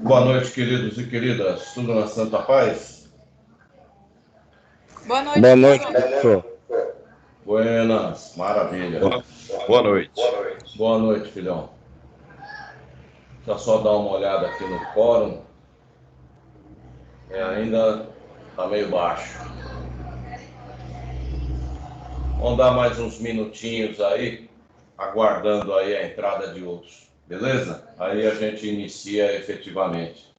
Boa noite, queridos e queridas. Tudo na Santa Paz? Boa noite, Boa noite, professor. professor. Buenas, maravilha. Boa noite. Boa noite, filhão. Deixa eu só dar uma olhada aqui no quórum. Ainda está meio baixo. Vamos dar mais uns minutinhos aí, aguardando aí a entrada de outros. Beleza? Aí a gente inicia efetivamente.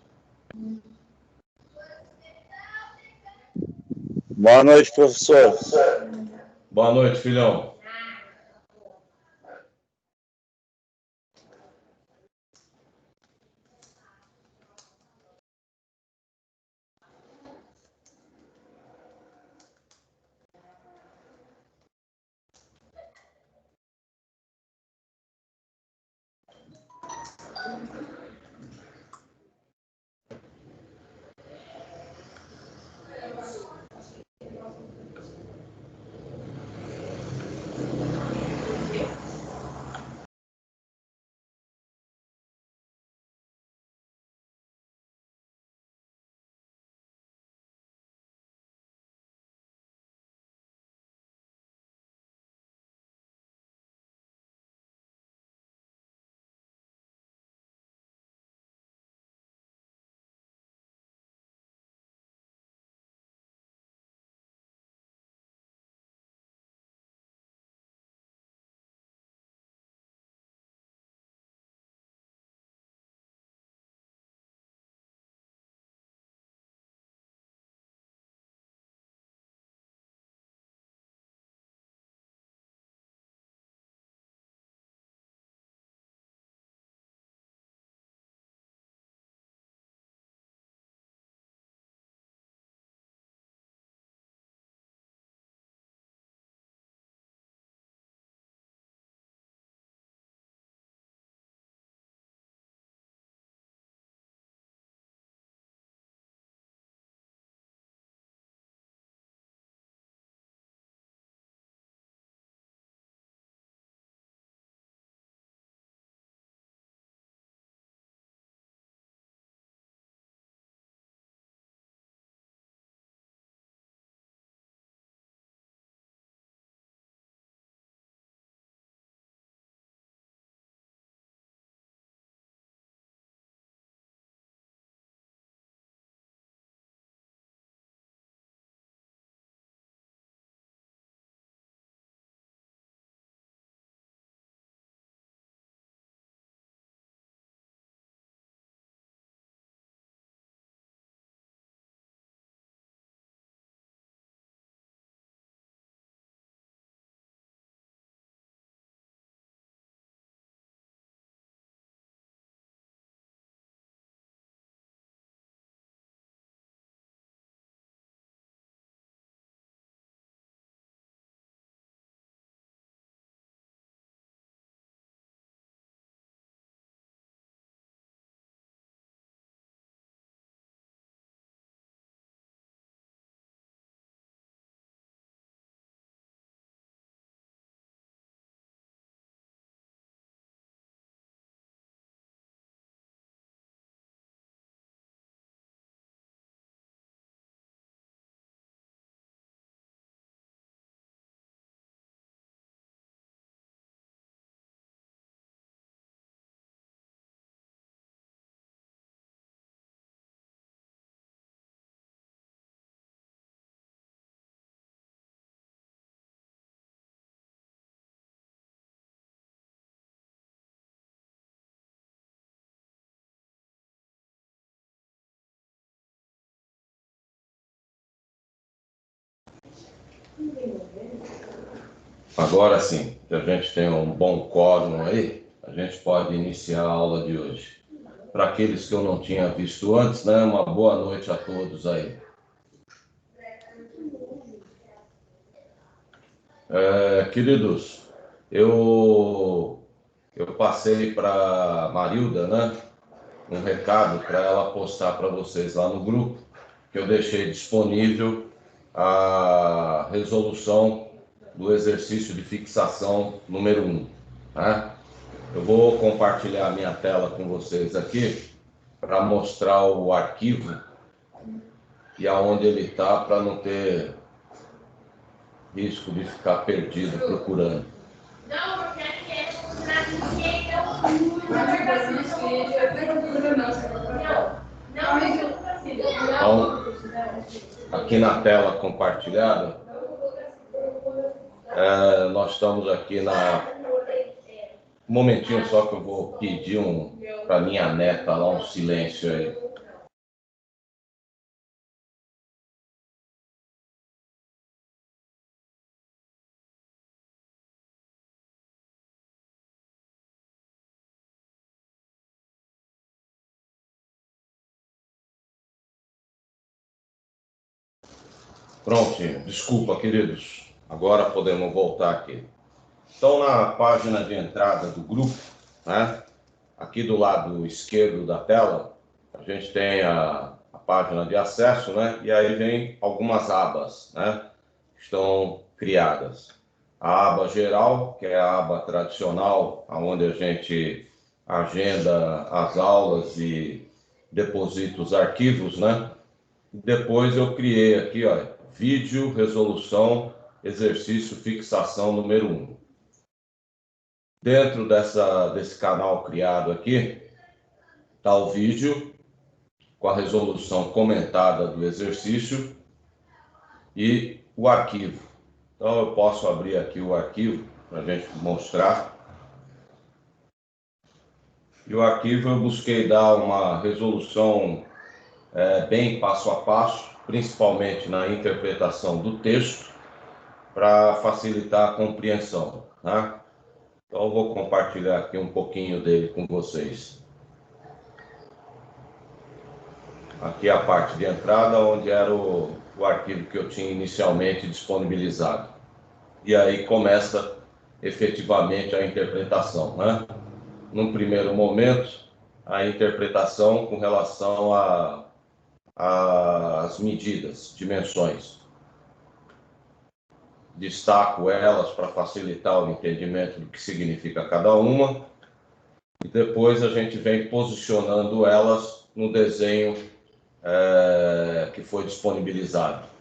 Boa noite, professor. Boa noite, filhão. Agora sim, que a gente tem um bom quórum aí, a gente pode iniciar a aula de hoje. Para aqueles que eu não tinha visto antes, né? Uma boa noite a todos aí. Queridos, eu passei para Marilda, né? Um recado para ela postar para vocês lá no grupo, que eu deixei disponível a resolução do exercício de fixação número 1. Né? Eu vou compartilhar a minha tela com vocês aqui, para mostrar o arquivo e aonde ele está, para não ter risco de ficar perdido procurando. Então, aqui na tela compartilhada, nós estamos aqui um momentinho só que eu vou pedir para minha neta lá um silêncio aí. Prontinho, desculpa, queridos. Agora podemos voltar aqui. Então, na página de entrada do grupo, né, aqui do lado esquerdo da tela, a gente tem a página de acesso, né, e aí vem algumas abas, né, que estão criadas. A aba geral, que é a aba tradicional, onde a gente agenda as aulas e deposita os arquivos, né. Depois eu criei aqui, ó, vídeo, resolução, exercício, fixação número 1. Dentro desse canal criado aqui, está o vídeo com a resolução comentada do exercício e o arquivo. Então eu posso abrir aqui o arquivo para a gente mostrar. E o arquivo eu busquei dar uma resolução bem passo a passo, principalmente na interpretação do texto, para facilitar a compreensão, né? Então eu vou compartilhar aqui um pouquinho dele com vocês. Aqui é a parte de entrada, onde era o arquivo que eu tinha inicialmente disponibilizado. E aí começa efetivamente a interpretação, né? Num primeiro momento, a interpretação com relação às medidas, dimensões. Destaco elas para facilitar o entendimento do que significa cada uma. E depois a gente vem posicionando elas no desenho que foi disponibilizado.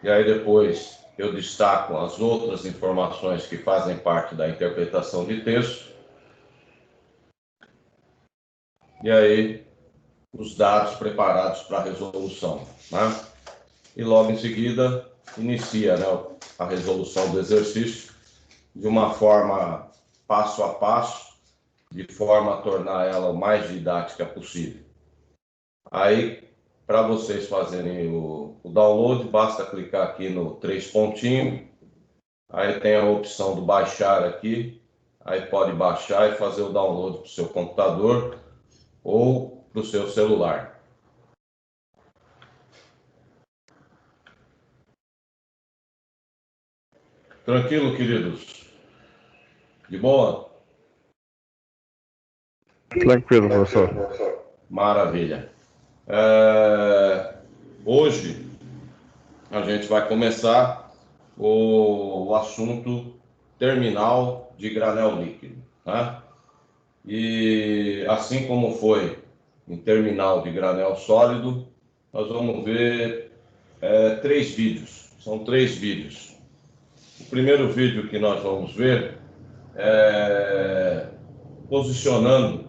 E aí depois eu destaco as outras informações que fazem parte da interpretação de texto. E aí os dados preparados para a resolução, né? E logo em seguida inicia, né, a resolução do exercício de uma forma passo a passo, de forma a tornar ela o mais didática possível. Aí, para vocês fazerem o download, basta clicar aqui no 3 pontinhos, aí tem a opção do baixar aqui, aí pode baixar e fazer o download para o seu computador ou para o seu celular. Tranquilo, queridos? De boa? Tranquilo, professor. Maravilha. Hoje a gente vai começar o assunto terminal de granel líquido, né? E assim como foi em terminal de granel sólido, nós vamos ver 3 vídeos. São 3 vídeos. O primeiro vídeo que nós vamos ver é posicionando.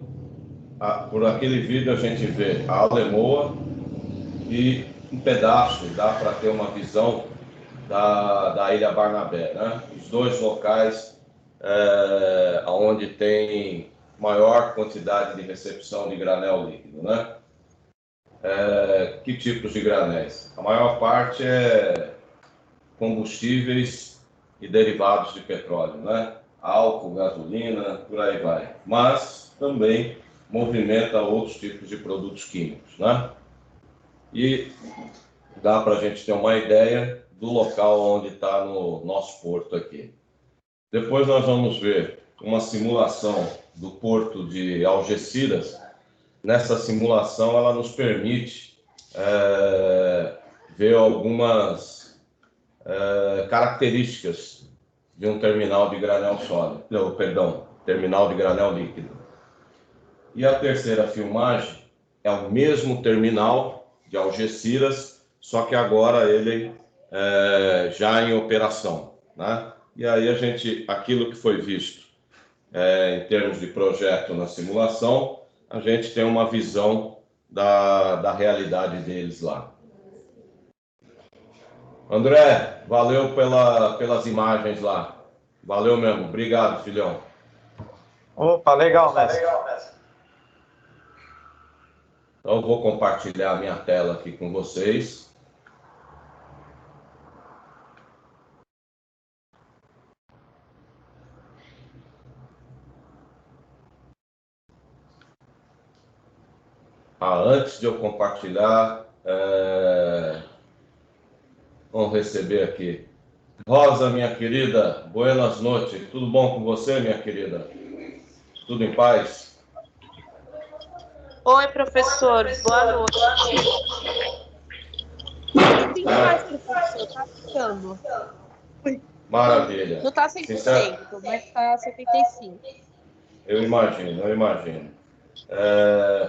Por aquele vídeo a gente vê a Alemoa e um pedaço, dá para ter uma visão da Ilha Barnabé, né? Os 2 locais onde tem maior quantidade de recepção de granel líquido, né? Que tipos de granéis? A maior parte é combustíveis e derivados de petróleo, né? Álcool, gasolina, por aí vai. Mas também movimenta outros tipos de produtos químicos, né? E dá para a gente ter uma ideia do local onde está no nosso porto aqui. Depois nós vamos ver uma simulação do porto de Algeciras. Nessa simulação, ela nos permite ver algumas características de um terminal de granel sólido, não, perdão, terminal de granel líquido. E a terceira filmagem é o mesmo terminal de Algeciras, só que agora ele já em operação, né? E aí aquilo que foi visto em termos de projeto na simulação, a gente tem uma visão da realidade deles lá. André, valeu pelas imagens lá. Valeu mesmo. Obrigado, filhão. Opa, legal, mestre. Então, eu vou compartilhar a minha tela aqui com vocês. Antes de eu compartilhar, vamos receber aqui. Rosa, minha querida, buenas noites. Tudo bom com você, minha querida? Tudo em paz? Oi, professor. Boa noite. Tudo em paz, professor. Tá ficando. Maravilha. Não tá 100%, mas tá 75%. Eu imagino.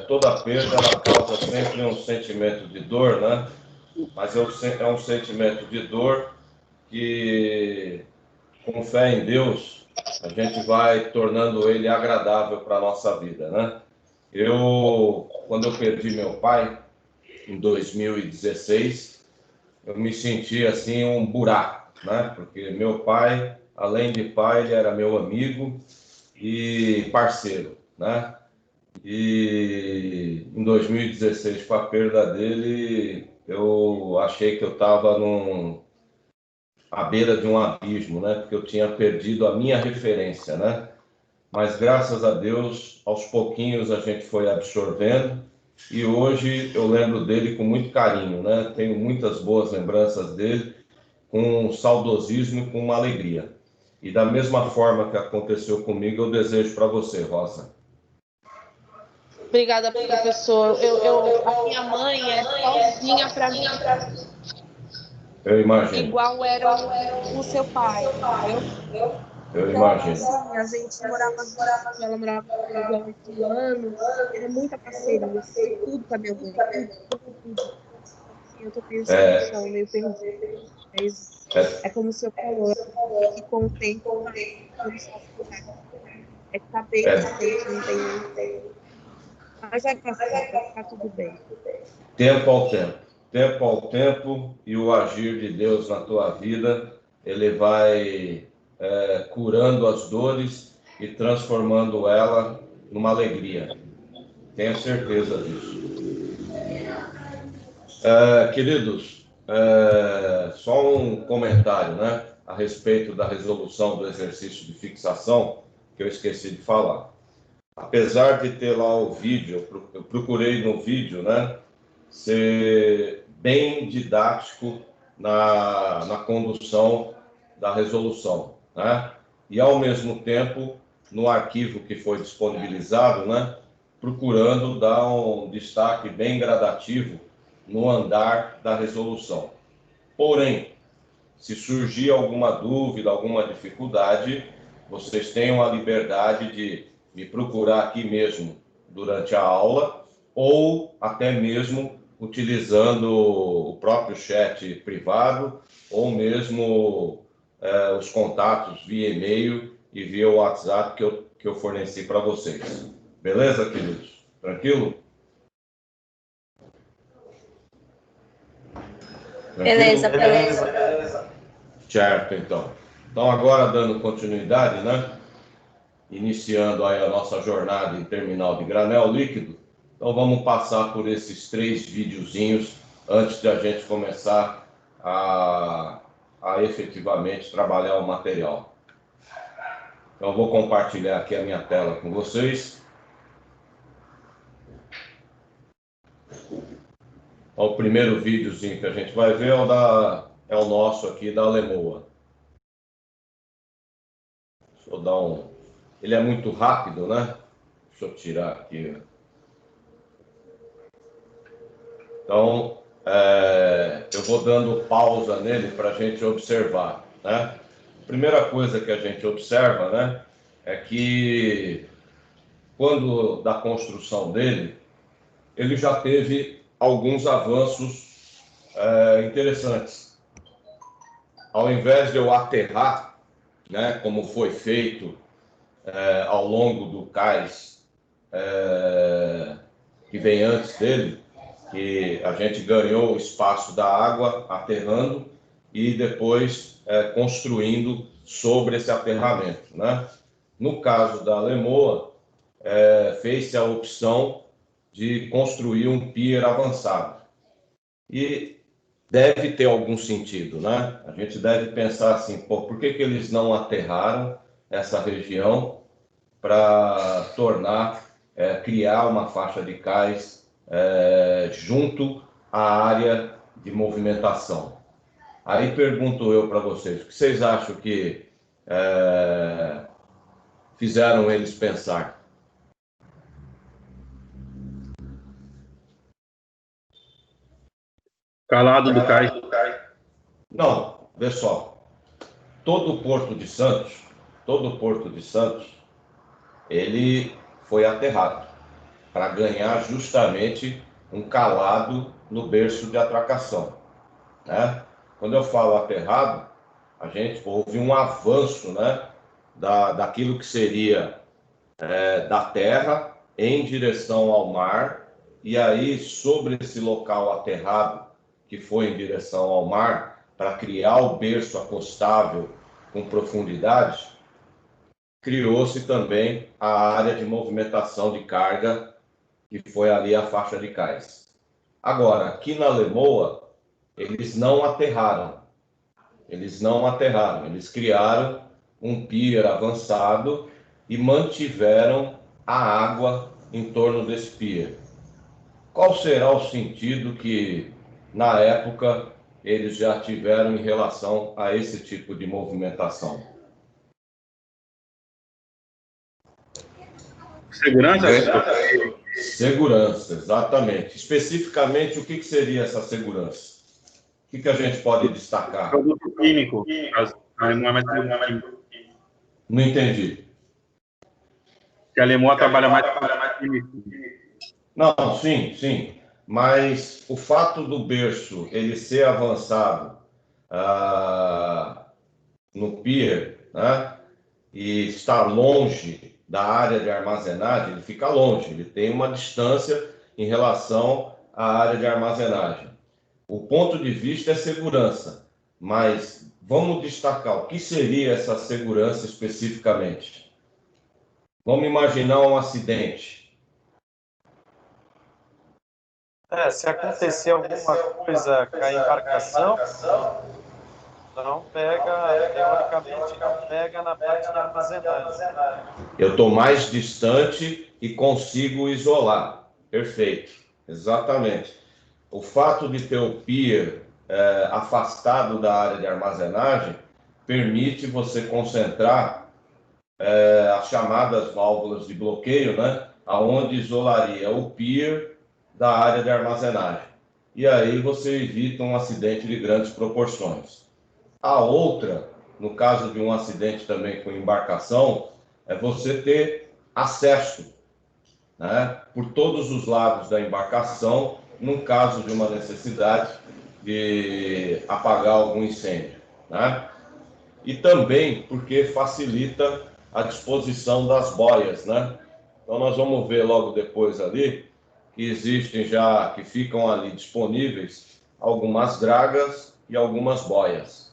Toda perda ela causa sempre um sentimento de dor, né? Mas é um sentimento de dor que, com fé em Deus, a gente vai tornando ele agradável para a nossa vida, né? Quando eu perdi meu pai, em 2016, eu me senti assim um buraco, né? Porque meu pai, além de pai, ele era meu amigo e parceiro, né? E em 2016, com a perda dele, eu achei que eu estava à beira de um abismo, né? Porque eu tinha perdido a minha referência, né? Mas graças a Deus, aos pouquinhos a gente foi absorvendo e hoje eu lembro dele com muito carinho, né? Tenho muitas boas lembranças dele, com um saudosismo e com uma alegria. E da mesma forma que aconteceu comigo, eu desejo para você, Rosa. Obrigada, professor. A minha mãe é sozinha para mim. Eu imagino. Igual era o seu pai, entendeu? Eu Então, imagino. assim, a gente morava junto, ela morava comigo há 8 anos, era muita parceria, eu fiz tudo com a minha mãe, tudo. Assim, eu tô meio sem noção, meio perdida, mas é como o senhor falou, que com o tempo vai saber que a gente não tem. Mas vai passar, vai ficar tudo bem. Tempo ao tempo. Tempo ao tempo e o agir de Deus na tua vida, ele vai curando as dores e transformando ela numa alegria. Tenha certeza disso. Queridos, só um comentário, né, a respeito da resolução do exercício de fixação, que eu esqueci de falar. Apesar de ter lá o vídeo, eu procurei no vídeo, né, ser bem didático na condução da resolução, né? E, ao mesmo tempo, no arquivo que foi disponibilizado, né, procurando dar um destaque bem gradativo no andar da resolução. Porém, se surgir alguma dúvida, alguma dificuldade, vocês tenham a liberdade de me procurar aqui mesmo durante a aula ou até mesmo utilizando o próprio chat privado ou mesmo os contatos via e-mail e via WhatsApp que eu forneci para vocês. Beleza, queridos? Tranquilo? Beleza. Certo, então. Então, agora dando continuidade, né? Iniciando aí a nossa jornada em terminal de granel líquido. Então, vamos passar por esses 3 videozinhos antes de a gente começar a efetivamente trabalhar o material. Então, eu vou compartilhar aqui a minha tela com vocês. O primeiro videozinho que a gente vai ver é o nosso aqui da Lemoa. Vou dar um... Ele é muito rápido, né? Deixa eu tirar aqui. Então, eu vou dando pausa nele para a gente observar, né? A primeira coisa que a gente observa, né, é que quando da construção dele, ele já teve alguns avanços interessantes. Ao invés de eu aterrar, né, como foi feito ao longo do cais que vem antes dele, que a gente ganhou o espaço da água aterrando e depois construindo sobre esse aterramento, né? No caso da Lemoa, fez-se a opção de construir um pier avançado. E deve ter algum sentido, né? A gente deve pensar assim, pô, por que eles não aterraram essa região para criar uma faixa de cais junto à área de movimentação? Aí pergunto eu para vocês, o que vocês acham que fizeram eles pensar? Calado do cais. Não, vê só. Todo o Porto de Santos, ele foi aterrado para ganhar justamente um calado no berço de atracação, né? Quando eu falo aterrado, a gente houve um avanço, né, daquilo que seria da terra em direção ao mar, e aí sobre esse local aterrado que foi em direção ao mar para criar o berço acostável com profundidade, criou-se também a área de movimentação de carga, que foi ali a faixa de cais. Agora, aqui na Lemoa, eles não aterraram, eles criaram um pier avançado e mantiveram a água em torno desse pier. Qual será o sentido que, na época, eles já tiveram em relação a esse tipo de movimentação? Segurança? Segurança, exatamente. Especificamente, o que seria essa segurança? O que a gente pode destacar? Produto químico. Não é mais produto químico. Não entendi. Porque a Lemoa trabalha mais com químico. Não, sim. Mas o fato do berço ele ser avançado no pier, né, e estar longe da área de armazenagem, ele fica longe, ele tem uma distância em relação à área de armazenagem. O ponto de vista é segurança, mas vamos destacar o que seria essa segurança especificamente. Vamos imaginar um acidente. Se acontecer alguma coisa com a embarcação, não pega, teoricamente, não pega na parte de armazenagem. Eu estou mais distante e consigo isolar. Perfeito, exatamente. O fato de ter o pier afastado da área de armazenagem permite você concentrar as chamadas válvulas de bloqueio, né, aonde isolaria o pier da área de armazenagem. E aí você evita um acidente de grandes proporções. A outra, no caso de um acidente também com embarcação, é você ter acesso, né, por todos os lados da embarcação, no caso de uma necessidade de apagar algum incêndio, né? E também porque facilita a disposição das boias, né? Então nós vamos ver logo depois ali que existem já, que ficam ali disponíveis algumas dragas e algumas boias.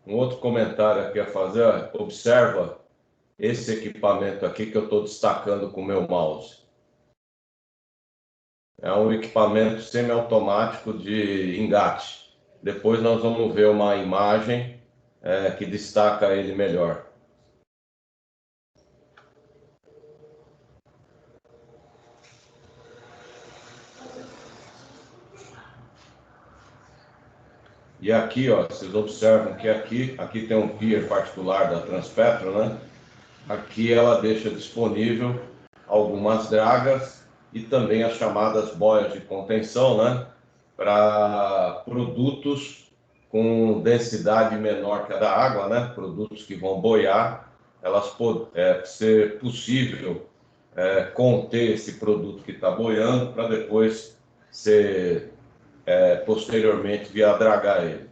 Um outro comentário aqui a fazer, observa esse equipamento aqui que eu estou destacando com o meu mouse. É um equipamento semiautomático de engate. Depois nós vamos ver uma imagem que destaca ele melhor. E aqui, ó, vocês observam que aqui tem um pier particular da Transpetro, né? Aqui ela deixa disponível algumas dragas e também as chamadas boias de contenção, né? Para produtos com densidade menor que a da água, né? Produtos que vão boiar, ser possível conter esse produto que está boiando para depois ser posteriormente via dragar ele.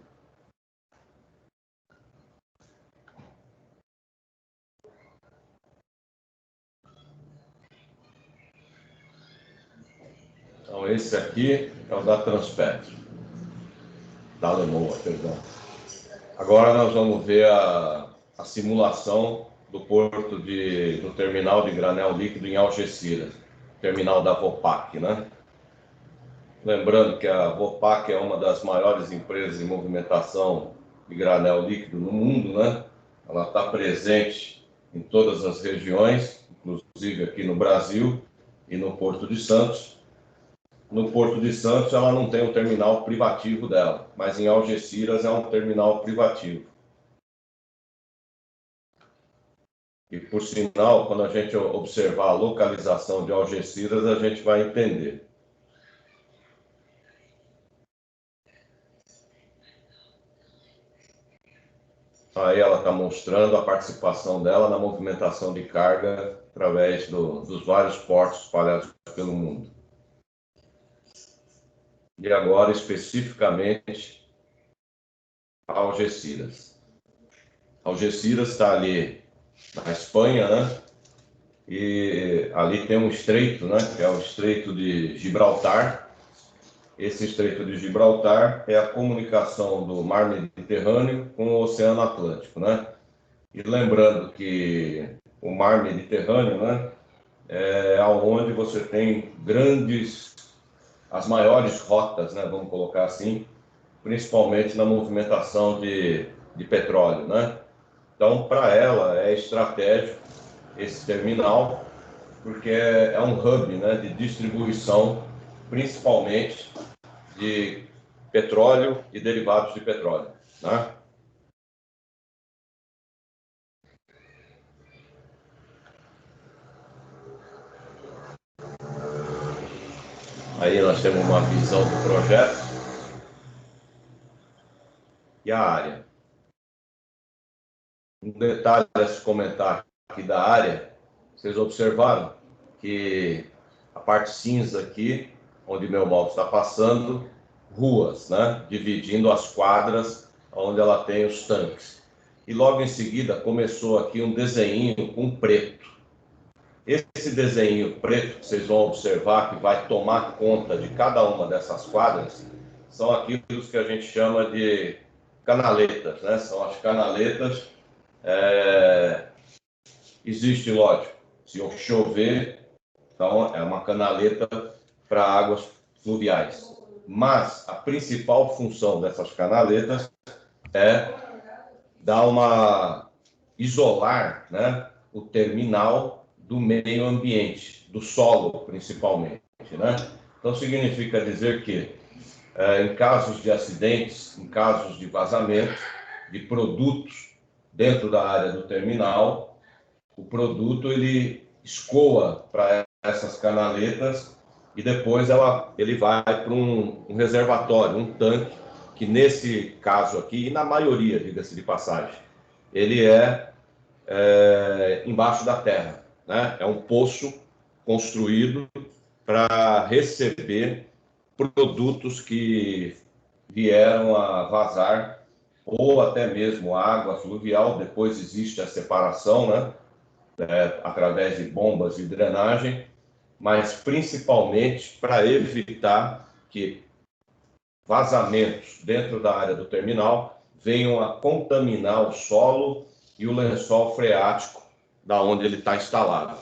Então esse aqui é o da Transpetro, da Lemoa, perdão. Agora nós vamos ver a simulação do do terminal de granel líquido em Algeciras, terminal da Vopak, né? Lembrando que a Vopak é uma das maiores empresas de movimentação de granel líquido no mundo, né? Ela está presente em todas as regiões, inclusive aqui no Brasil e no Porto de Santos. No Porto de Santos ela não tem um terminal privativo dela, mas em Algeciras é um terminal privativo. E por sinal, quando a gente observar a localização de Algeciras, a gente vai entender. Aí ela está mostrando a participação dela na movimentação de carga através dos vários portos espalhados pelo mundo. E agora, especificamente, Algeciras. Algeciras está ali na Espanha, né? E ali tem um estreito, né? Que é o Estreito de Gibraltar. Esse Estreito de Gibraltar é a comunicação do Mar Mediterrâneo com o Oceano Atlântico, né? E lembrando que o Mar Mediterrâneo, né, é onde você tem as maiores rotas, né, vamos colocar assim, principalmente na movimentação de petróleo, né? Então, para ela é estratégico esse terminal, porque é um hub, né, de distribuição, principalmente de petróleo e derivados de petróleo, né? Aí nós temos uma visão do projeto e a área. Um detalhe a se comentar aqui da área, vocês observaram que a parte cinza aqui, onde meu mouse está passando, ruas, né? Dividindo as quadras onde ela tem os tanques. E logo em seguida começou aqui um desenho com preto. Esse desenho preto que vocês vão observar que vai tomar conta de cada uma dessas quadras são aquilo que a gente chama de canaletas, né? São as canaletas. Existe, lógico, se chover, então é uma canaleta para águas fluviais. Mas a principal função dessas canaletas é isolar, né, o terminal do meio ambiente, do solo principalmente, né? Então significa dizer que em casos de acidentes, em casos de vazamento de produtos dentro da área do terminal, o produto ele escoa para essas canaletas e depois ele vai para um reservatório, um tanque, que nesse caso aqui, e na maioria, diga-se de passagem, ele embaixo da terra, né? É um poço construído para receber produtos que vieram a vazar ou até mesmo água fluvial. Depois existe a separação, né? Através de bombas de drenagem, mas principalmente para evitar que vazamentos dentro da área do terminal venham a contaminar o solo e o lençol freático da onde ele está instalado.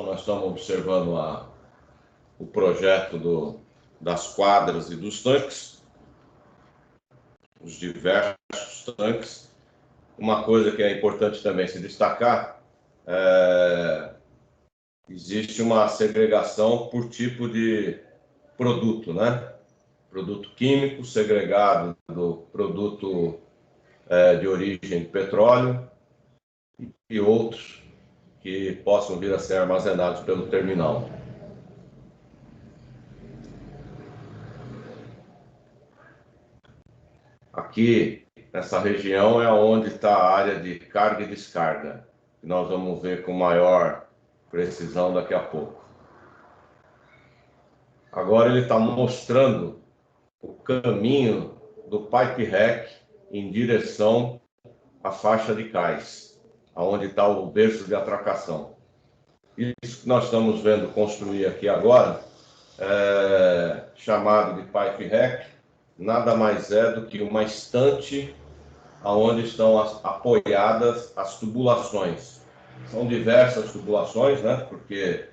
nós estamos observando o projeto das quadras e dos tanques, os diversos tanques. Uma coisa que é importante também se destacar, existe uma segregação por tipo de produto, né? Produto químico segregado do produto de origem de petróleo e outros que possam vir a ser armazenados pelo terminal. Aqui, nessa região, é onde está a área de carga e descarga, que nós vamos ver com maior precisão daqui a pouco. Agora ele está mostrando o caminho do pipe rack em direção à faixa de cais, aonde está o berço de atracação. Isso que nós estamos vendo construir aqui agora, chamado de pipe rack, nada mais é do que uma estante onde estão apoiadas as tubulações. São diversas tubulações, né? Porque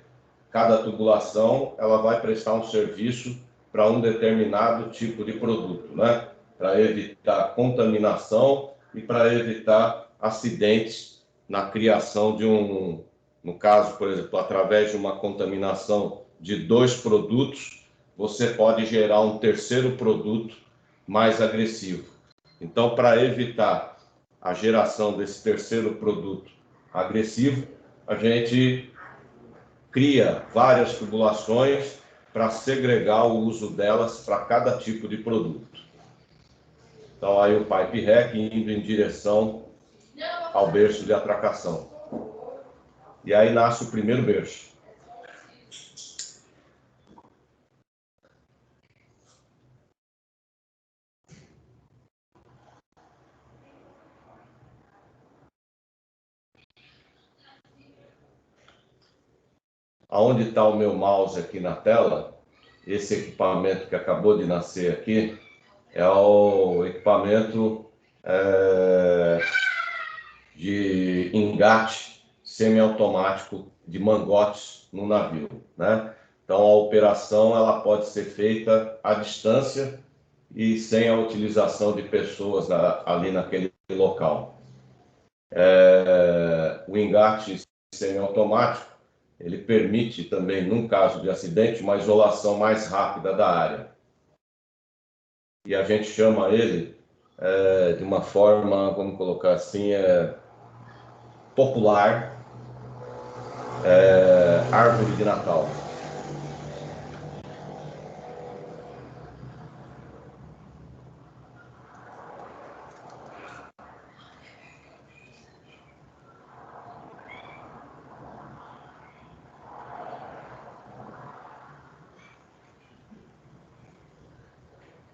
cada tubulação ela vai prestar um serviço para um determinado tipo de produto, né? Para evitar contaminação e para evitar acidentes na criação de no caso, por exemplo, através de uma contaminação de 2 produtos, você pode gerar um terceiro produto mais agressivo. Então, para evitar a geração desse terceiro produto agressivo, a gente cria várias tubulações para segregar o uso delas para cada tipo de produto. Então, aí o pipe rack indo em direção ao berço de atracação. E aí nasce o primeiro berço. Aonde está o meu mouse aqui na tela, esse equipamento que acabou de nascer aqui, é o equipamento de engate semiautomático de mangotes no navio, né? Então a operação ela pode ser feita à distância e sem a utilização de pessoas ali naquele local. O engate semiautomático ele permite também, num caso de acidente, uma isolação mais rápida da área. E a gente chama ele de uma forma, vamos colocar assim, popular, árvore de Natal.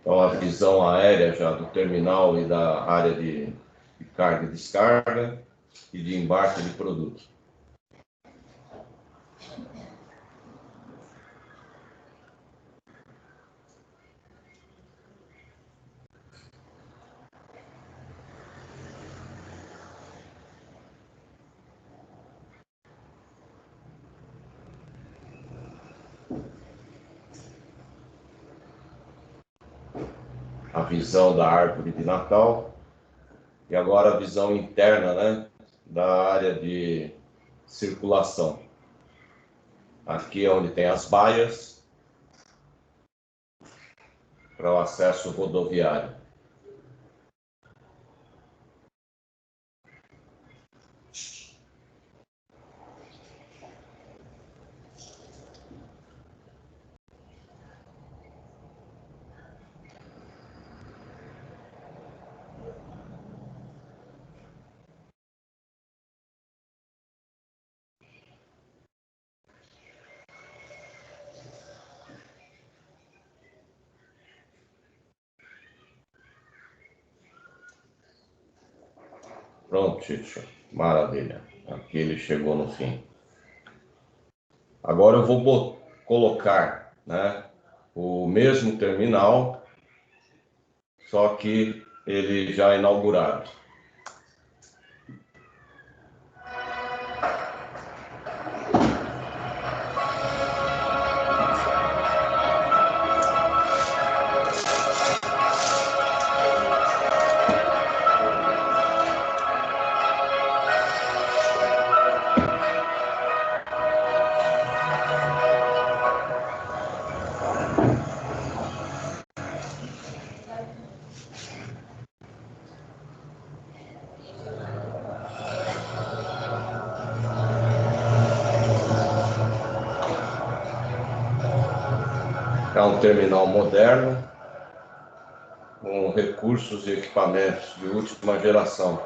Então, a visão aérea já do terminal e da área de carga e descarga e de embarque de produtos. A visão da árvore de Natal e agora a visão interna, né, da área de circulação. Aqui é onde tem as baias para o acesso rodoviário. Pronto, Chicho. Maravilha. Aqui ele chegou no fim. Agora eu vou colocar, né, o mesmo terminal, só que ele já inaugurado. um terminal moderno, com recursos e equipamentos de última geração.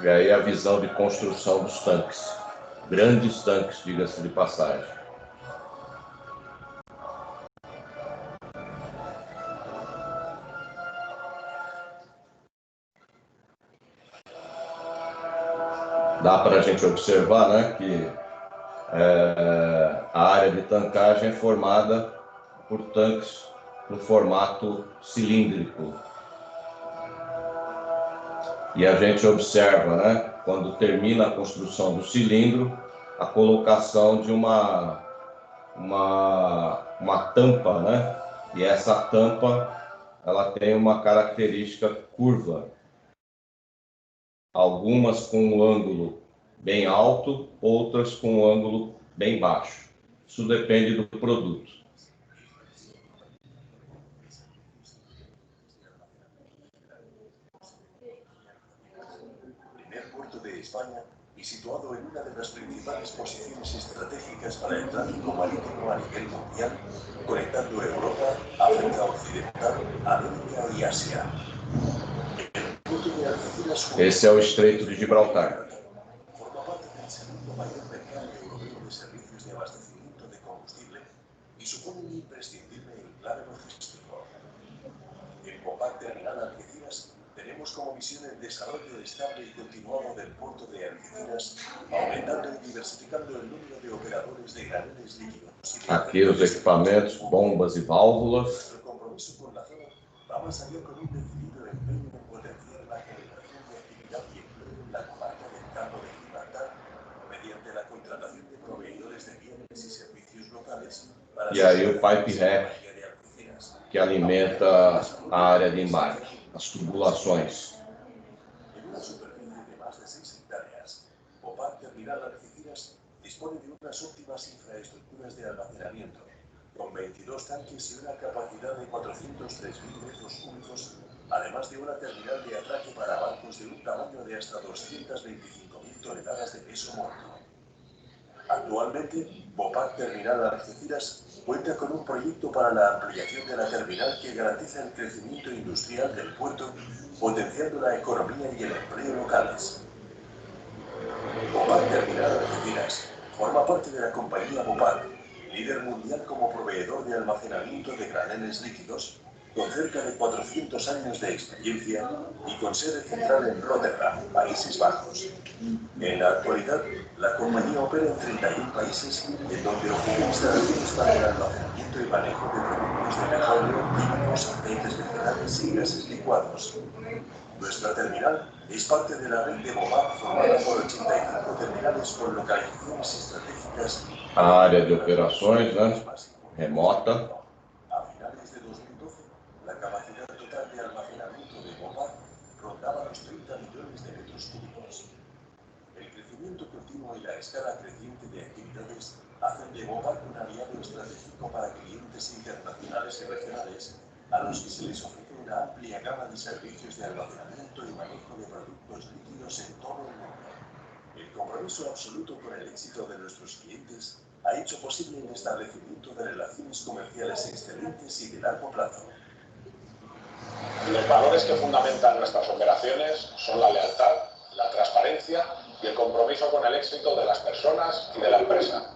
E aí a visão de construção dos tanques. Grandes tanques, diga-se de passagem. Dá para a gente observar, né, que a área de tancagem é formada por tanques no formato cilíndrico. E a gente observa, né, quando termina a construção do cilindro, a colocação de uma tampa, né? E essa tampa, ela tem uma característica curva. Algumas com um ângulo bem alto, outras com um ângulo bem baixo. Isso depende do produto. De España y situado en una de las principales posiciones estratégicas para el tráfico marítimo a nivel mundial, conectando Europa, África Occidental, América y Asia. Esse é o Estreito de Gibraltar. Forma parte del segundo mayor mercado europeo de servicios de abastecimiento de combustible y supone un imprescindible enclave logístico. En Vopak Terminal Algeciras tenemos como misión el desarrollo estable y continuado del puerto de Algeciras, aumentando y diversificando el número de operadores de graneles líquidos. Aqui os equipamentos, bombas e válvulas. Nuestro compromiso con la zona va más allá con un decidido empeño en potenciar la generación de actividad y empleo en la comarca del Campo de Gibraltar, mediante la contratación de proveedores de bienes y servicios locales para E aí o pipe rack, que alimenta a área de embarque, as tubulações. En una superficie de más de 6 hectáreas, Vopak Terminal Algeciras dispone de unas óptimas infraestructuras de almacenamiento, con 22 tanques y una capacidad de 403.000 metros cúbicos, además de una terminal de atraque para barcos de un tamaño de hasta 225.000 toneladas de peso muerto. Actualmente, Vopak Terminal Algeciras cuenta con un proyecto para la ampliación de la terminal que garantiza el crecimiento industrial del puerto, potenciando la economía y el empleo locales. Vopak Terminal Algeciras forma parte de la compañía Vopak, líder mundial como proveedor de almacenamiento de graneles líquidos, con cerca de 400 años de experiencia y con sede central en Rotterdam, Países Bajos. En la actualidad, la compañía opera en 31 países, en donde ofrece instalaciones para el almacenamiento y manejo de productos de petróleo, químicos, aceites vegetales y gases licuados. Nuestra terminal es parte de la red de Vopak, formada por 85 terminales con localizaciones estratégicas. A área de operações, né, remota. A finales de 2012, la capacidad total de almacenamiento de Vopak rondaba los 30 millones de metros cúbicos. El crecimiento continuo y la escala creciente de actividades hacen de Vopak un aliado estratégico para clientes internacionales y regionales, a los que se les ofrece una amplia gama de servicios de almacenamiento y manejo de productos líquidos en todo el mundo. El compromiso absoluto con el éxito de nuestros clientes ha hecho posible el establecimiento de relaciones comerciales excelentes y de largo plazo. Los valores que fundamentan nuestras operaciones son la lealtad, la transparencia y el compromiso con el éxito de las personas y de la empresa.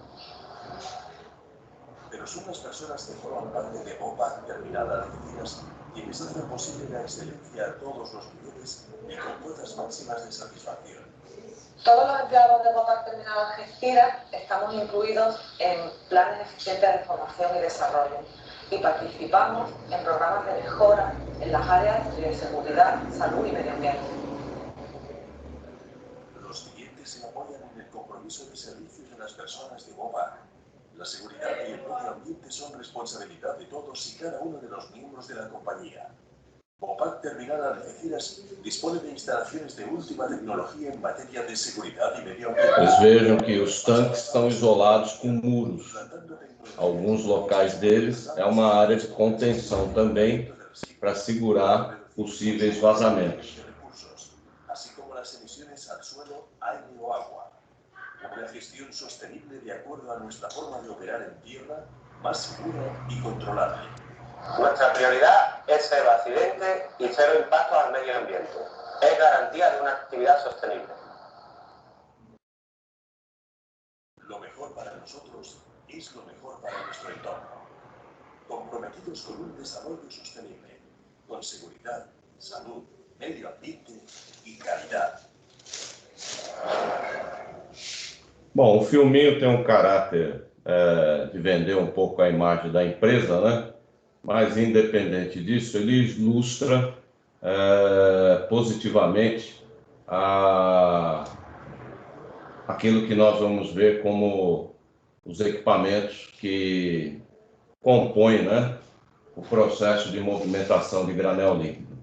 Pero son las personas que forman parte de Vopak Terminal Algeciras quienes hacen posible la excelencia a todos los niveles y con cuotas máximas de satisfacción. Todos los empleados de Vopak Terminal Algeciras estamos incluidos en planes eficientes de formación y desarrollo y participamos en programas de mejora en las áreas de seguridad, salud y medio ambiente. Los clientes se apoyan en el compromiso de servicios de las personas de Vopak. La seguridad y el medio ambiente son responsabilidad de todos y cada uno de los miembros de la compañía. Vopak Terminal Algeciras dispone de instalaciones de última tecnología en materia de seguridad y medio ambiente. Vocês vejam que os tanques estão isolados com muros. Alguns locais deles é uma área de contenção também para segurar possíveis vazamentos. aire o agua. Una gestión sostenible de acuerdo a nuestra forma de operar en tierra, más segura y controlable. Nuestra prioridad es cero accidentes y cero impactos al medio ambiente. Es garantía de una actividad sostenible. Lo mejor para nosotros es lo mejor para nuestro entorno. Comprometidos con un desarrollo sostenible, con seguridad, salud, medio ambiente e calidad. Bom, o filminho tem um caráter de vender um pouco a imagem da empresa, né? Mas, independente disso, ele ilustra positivamente aquilo que nós vamos ver como os equipamentos que compõem, né, o processo de movimentação de granel líquido.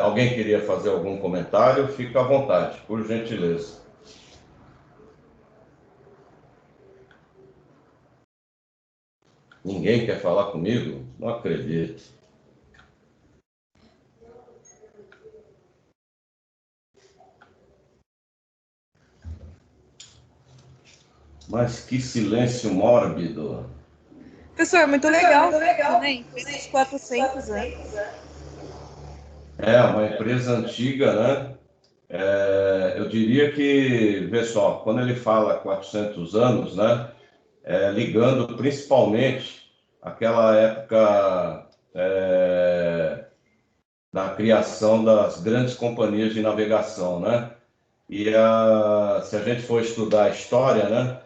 Alguém queria fazer algum comentário? Fica à vontade, por gentileza. Ninguém quer falar comigo? Não acredito. Mas que silêncio mórbido. Professor, muito legal. Né? Fez uns 400 anos. É uma empresa antiga, né? Eu diria que, vê só, quando ele fala 400 anos, né? Ligando principalmente àquela época da criação das grandes companhias de navegação, né? E se a gente for estudar a história, né?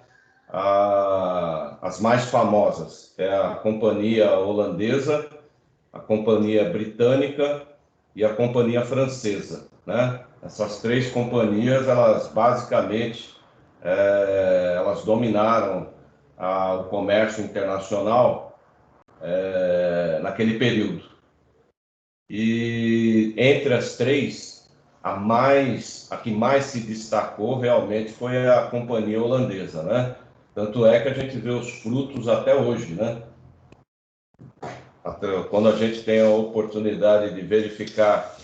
As mais famosas é a companhia holandesa, a companhia britânica e a companhia francesa, né? Essas três companhias, elas basicamente elas dominaram o comércio internacional naquele período. E entre as três, a que mais se destacou realmente foi a companhia holandesa, né? Tanto é que a gente vê os frutos até hoje, né? Quando a gente tem a oportunidade de verificar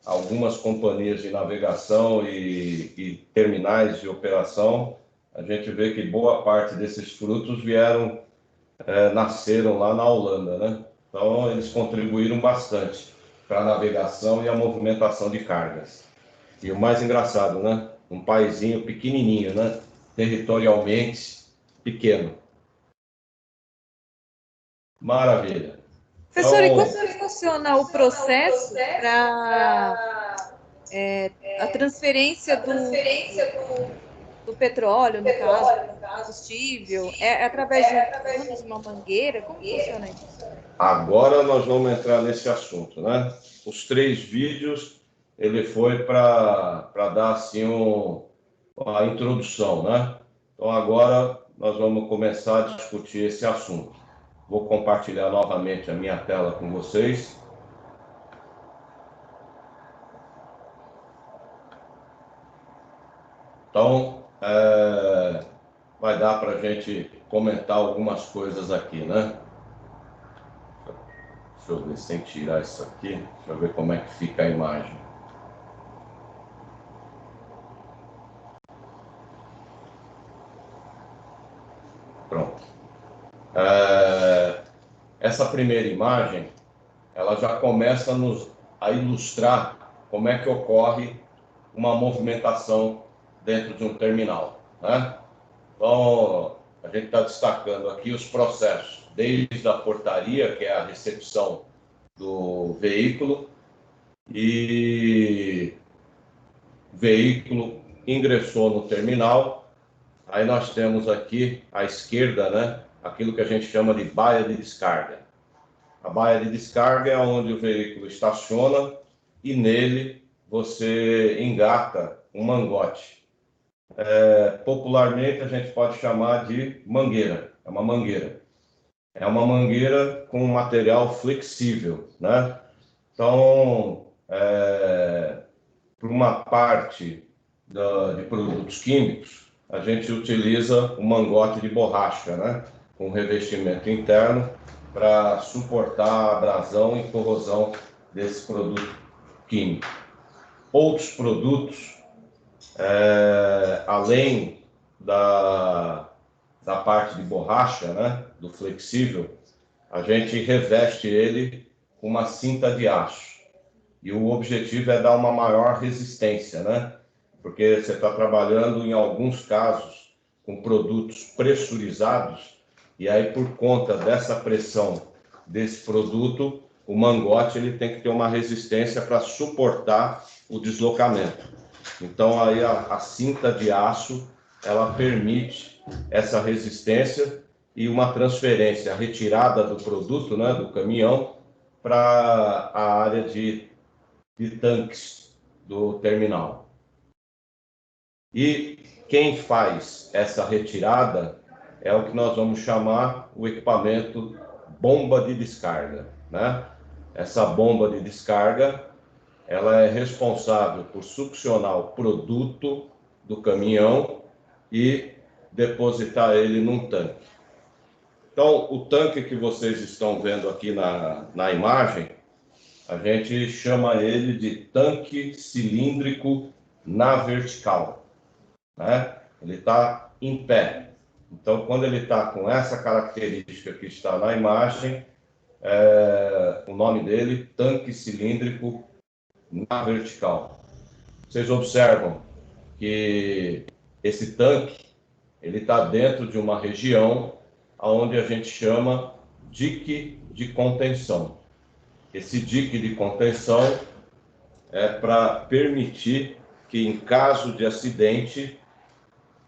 algumas companhias de navegação e terminais de operação, a gente vê que boa parte desses frutos nasceram lá na Holanda, né? Então, eles contribuíram bastante para a navegação e a movimentação de cargas. E o mais engraçado, né? Um paizinho pequenininho, né? Territorialmente pequeno. Maravilha. Professor, e como funciona o processo para a transferência do petróleo, no caso, do combustível? É através de uma mangueira? Como funciona isso? Agora nós vamos entrar nesse assunto, né? Os 3 vídeos, ele foi para dar assim a introdução, né? Então agora nós vamos começar a discutir esse assunto. Vou compartilhar novamente a minha tela com vocês. Então, vai dar para a gente comentar algumas coisas aqui, né? Deixa eu ver sem tirar isso aqui. Deixa eu ver como é que fica a imagem. Pronto. Essa primeira imagem, ela já começa a ilustrar como é que ocorre uma movimentação dentro de um terminal, né? Então, a gente está destacando aqui os processos, desde a portaria, que é a recepção do veículo, e o veículo ingressou no terminal. Aí nós temos aqui à esquerda, né, aquilo que a gente chama de baia de descarga. A baia de descarga é onde o veículo estaciona e nele você engata um mangote. Popularmente a gente pode chamar de mangueira. É uma mangueira. É uma mangueira com material flexível, né? Então, para uma parte de produtos químicos, a gente utiliza o mangote de borracha, né? Com revestimento interno para suportar a abrasão e corrosão desse produto químico. Outros produtos além da parte de borracha, né, do flexível, a gente reveste ele com uma cinta de aço. E o objetivo é dar uma maior resistência, né? Porque você está trabalhando, em alguns casos, com produtos pressurizados, e aí, por conta dessa pressão desse produto, o mangote ele tem que ter uma resistência para suportar o deslocamento. Então, aí a cinta de aço, ela permite essa resistência e uma transferência, a retirada do produto, né, do caminhão, para a área de tanques do terminal. E quem faz essa retirada é o que nós vamos chamar o equipamento bomba de descarga, né? Essa bomba de descarga, ela é responsável por succionar o produto do caminhão e depositar ele num tanque. Então, o tanque que vocês estão vendo aqui na imagem, a gente chama ele de tanque cilíndrico na vertical, né? Ele está em pé. Então, quando ele está com essa característica que está na imagem, o nome dele, tanque cilíndrico na vertical. Vocês observam que esse tanque, ele está dentro de uma região onde a gente chama dique de contenção. Esse dique de contenção é para permitir que, em caso de acidente,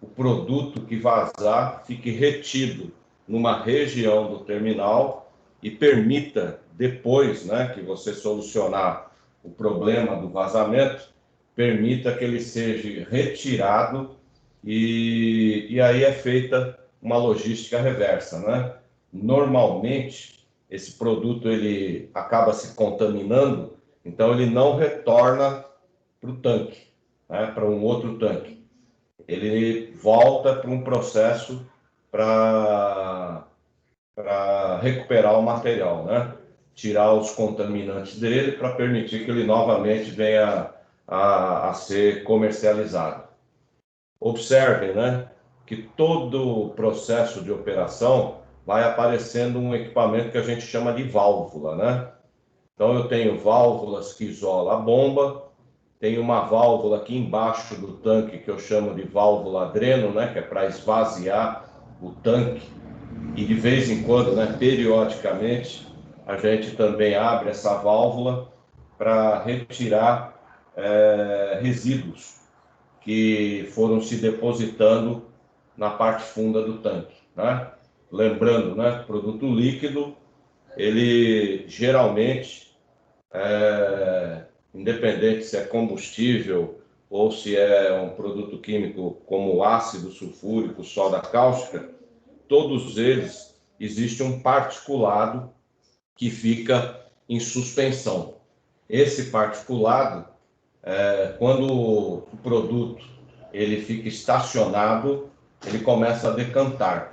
o produto que vazar fique retido numa região do terminal e permita, depois, né, que você solucionar o problema do vazamento, permita que ele seja retirado e aí é feita uma logística reversa, né? Normalmente, esse produto ele acaba se contaminando, então ele não retorna para o tanque, né, para um outro tanque. Ele volta para um processo para recuperar o material, né? Tirar os contaminantes dele para permitir que ele novamente venha a ser comercializado. Observem, né, que todo o processo de operação vai aparecendo um equipamento que a gente chama de válvula, né? Então, eu tenho válvulas que isolam a bomba, tem uma válvula aqui embaixo do tanque que eu chamo de válvula dreno, né, que é para esvaziar o tanque. E de vez em quando, né, periodicamente, a gente também abre essa válvula para retirar resíduos que foram se depositando na parte funda do tanque, né? Lembrando, né, produto líquido, ele geralmente, independente se é combustível ou se é um produto químico como ácido sulfúrico, soda cáustica, todos eles existe um particulado que fica em suspensão. Esse particulado, quando o produto ele fica estacionado, ele começa a decantar.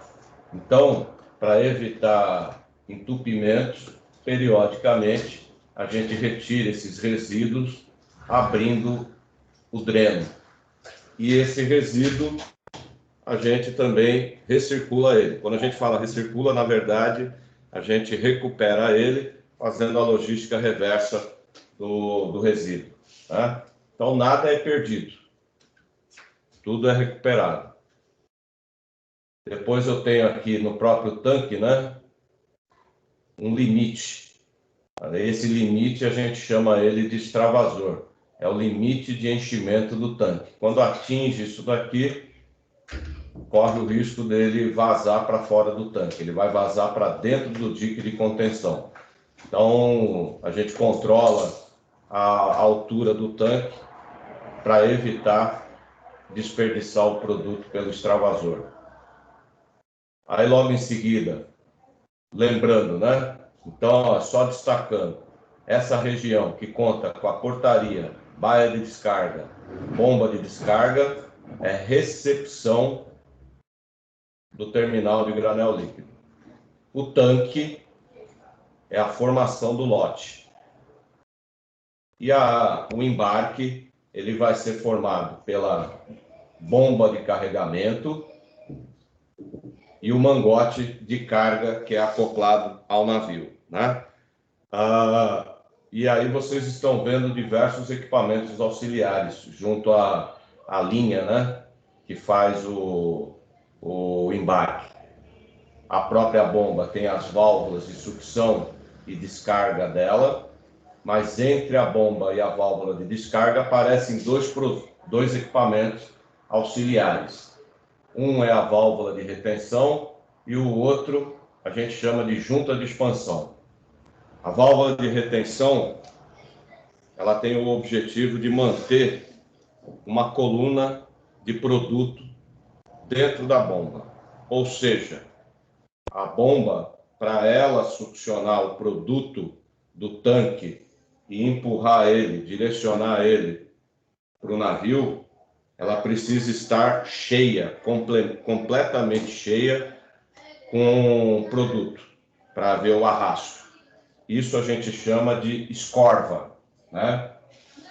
Então, para evitar entupimentos, periodicamente a gente retira esses resíduos abrindo o dreno. E esse resíduo a gente também recircula ele. Quando a gente fala recircula, na verdade, a gente recupera ele fazendo a logística reversa do resíduo, tá? Então, nada é perdido. Tudo é recuperado. Depois eu tenho aqui no próprio tanque, né, um limite. Esse limite a gente chama ele de extravasor. É o limite de enchimento do tanque. Quando atinge isso daqui, corre o risco dele vazar para fora do tanque. Ele vai vazar para dentro do dique de contenção. Então, a gente controla a altura do tanque para evitar desperdiçar o produto pelo extravasor. Aí, logo em seguida, lembrando, né? Então, ó, só destacando, essa região que conta com a portaria, baia de descarga, bomba de descarga, é recepção do terminal de granel líquido. O tanque é a formação do lote. E o embarque ele vai ser formado pela bomba de carregamento e o mangote de carga que é acoplado ao navio, né? E aí vocês estão vendo diversos equipamentos auxiliares junto à linha, né? Que faz o embarque. A própria bomba tem as válvulas de sucção e descarga dela, mas entre a bomba e a válvula de descarga aparecem dois equipamentos auxiliares. Um é a válvula de retenção e o outro a gente chama de junta de expansão. A válvula de retenção, ela tem o objetivo de manter uma coluna de produto dentro da bomba. Ou seja, a bomba, para ela succionar o produto do tanque e empurrar ele, direcionar ele para o navio, ela precisa estar cheia, completamente cheia com produto, para haver o arrasto. Isso a gente chama de escorva, né?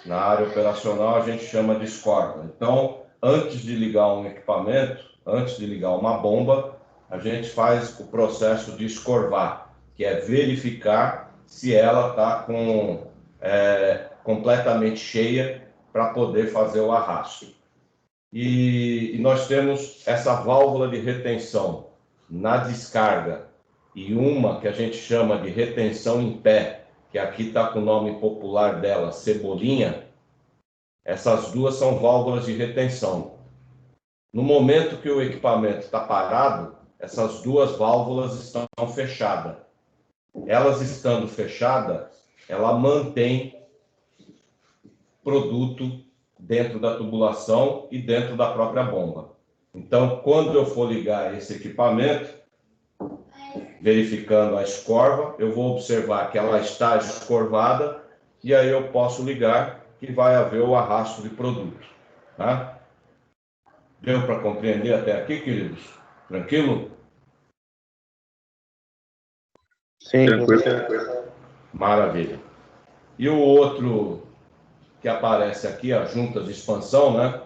Na área operacional a gente chama de escorva. Então, antes de ligar um equipamento, antes de ligar uma bomba, a gente faz o processo de escorvar, que é verificar se ela está completamente cheia para poder fazer o arrasto. E nós temos essa válvula de retenção na descarga e uma que a gente chama de retenção em pé, que aqui está com o nome popular dela, cebolinha. Essas duas são válvulas de retenção. No momento que o equipamento está parado, essas duas válvulas estão fechadas. Elas estando fechadas, ela mantém produto dentro da tubulação e dentro da própria bomba. Então, quando eu for ligar esse equipamento, verificando a escorva, eu vou observar que ela está escorvada e aí eu posso ligar que vai haver o arrasto de produto. Tá? Deu para compreender até aqui, queridos? Tranquilo? Sim, Tranquilo. Maravilha. E o outro que aparece aqui, a junta de expansão, né?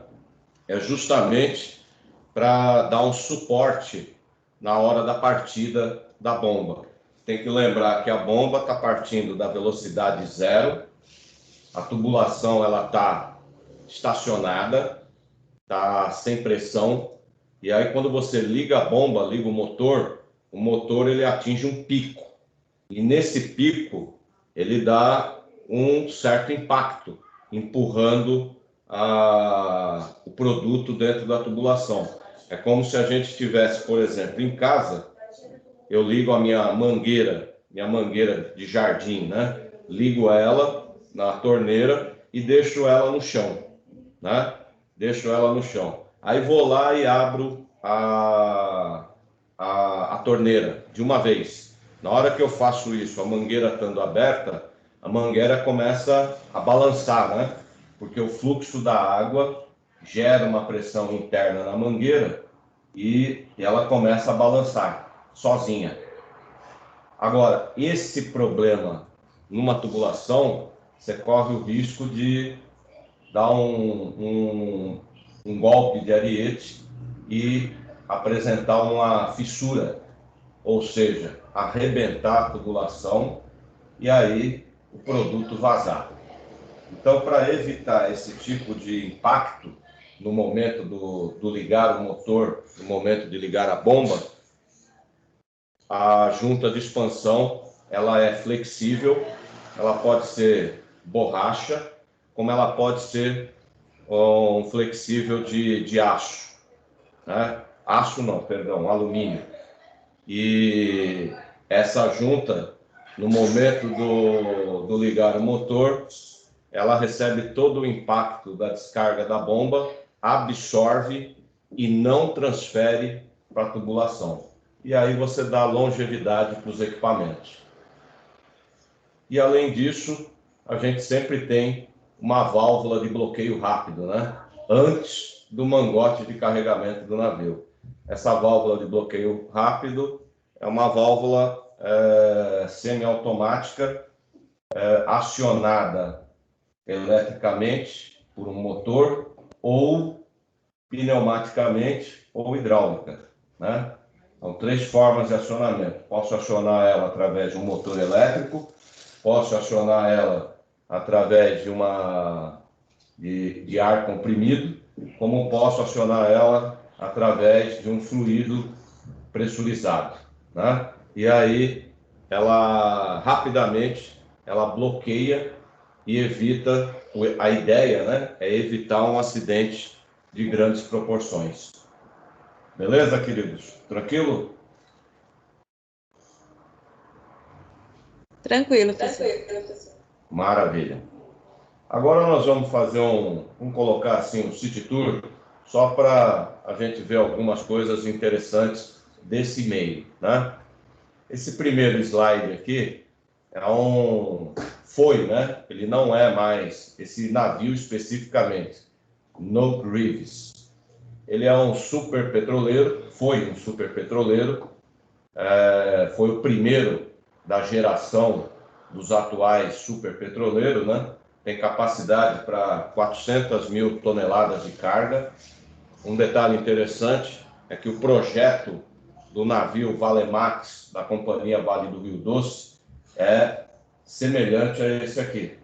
É justamente para dar um suporte na hora da partida da bomba. Tem que lembrar que a bomba está partindo da velocidade zero, a tubulação ela está estacionada, está sem pressão, e aí quando você liga a bomba, liga o motor ele atinge um pico, e nesse pico ele dá um certo impacto, empurrando o produto dentro da tubulação. É como se a gente estivesse, por exemplo, em casa, eu ligo a minha mangueira de jardim, né? Ligo ela na torneira e deixo ela no chão, né? Deixo ela no chão. Aí vou lá e abro a torneira de uma vez. Na hora que eu faço isso, a mangueira estando aberta, a mangueira começa a balançar, né? Porque o fluxo da água gera uma pressão interna na mangueira e ela começa a balançar sozinha. Agora, esse problema numa tubulação, você corre o risco de dar um golpe de ariete e apresentar uma fissura, ou seja, arrebentar a tubulação e aí o produto vazar. Então, para evitar esse tipo de impacto no momento do ligar o motor, no momento de ligar a bomba, a junta de expansão ela é flexível, ela pode ser borracha, como ela pode ser um flexível de aço, né? Aço não, perdão, alumínio. E essa junta, no momento do ligar o motor, ela recebe todo o impacto da descarga da bomba, absorve e não transfere para a tubulação. E aí você dá longevidade para os equipamentos. E além disso, a gente sempre tem uma válvula de bloqueio rápido, né? Antes do mangote de carregamento do navio. Essa válvula de bloqueio rápido é uma válvula semiautomática acionada eletricamente por um motor, ou pneumaticamente ou hidráulica, né? São 3 formas de acionamento. Posso acionar ela através de um motor elétrico, posso acionar ela através de ar comprimido, como posso acionar ela através de um fluido pressurizado, né? E aí ela rapidamente ela bloqueia e evita, a ideia, né, é evitar um acidente de grandes proporções. Beleza, queridos? Tranquilo? Tranquilo, professor. Maravilha. Agora nós vamos fazer vamos colocar assim um city tour, só para a gente ver algumas coisas interessantes desse meio, né? Esse primeiro slide aqui foi, né? Ele não é mais esse navio especificamente, No Greaves. Ele é um super petroleiro, foi um super petroleiro, foi o primeiro da geração dos atuais super petroleiros, né? Tem capacidade para 400 mil toneladas de carga. Um detalhe interessante é que o projeto do navio Valemax, da companhia Vale do Rio Doce, é semelhante a esse aqui.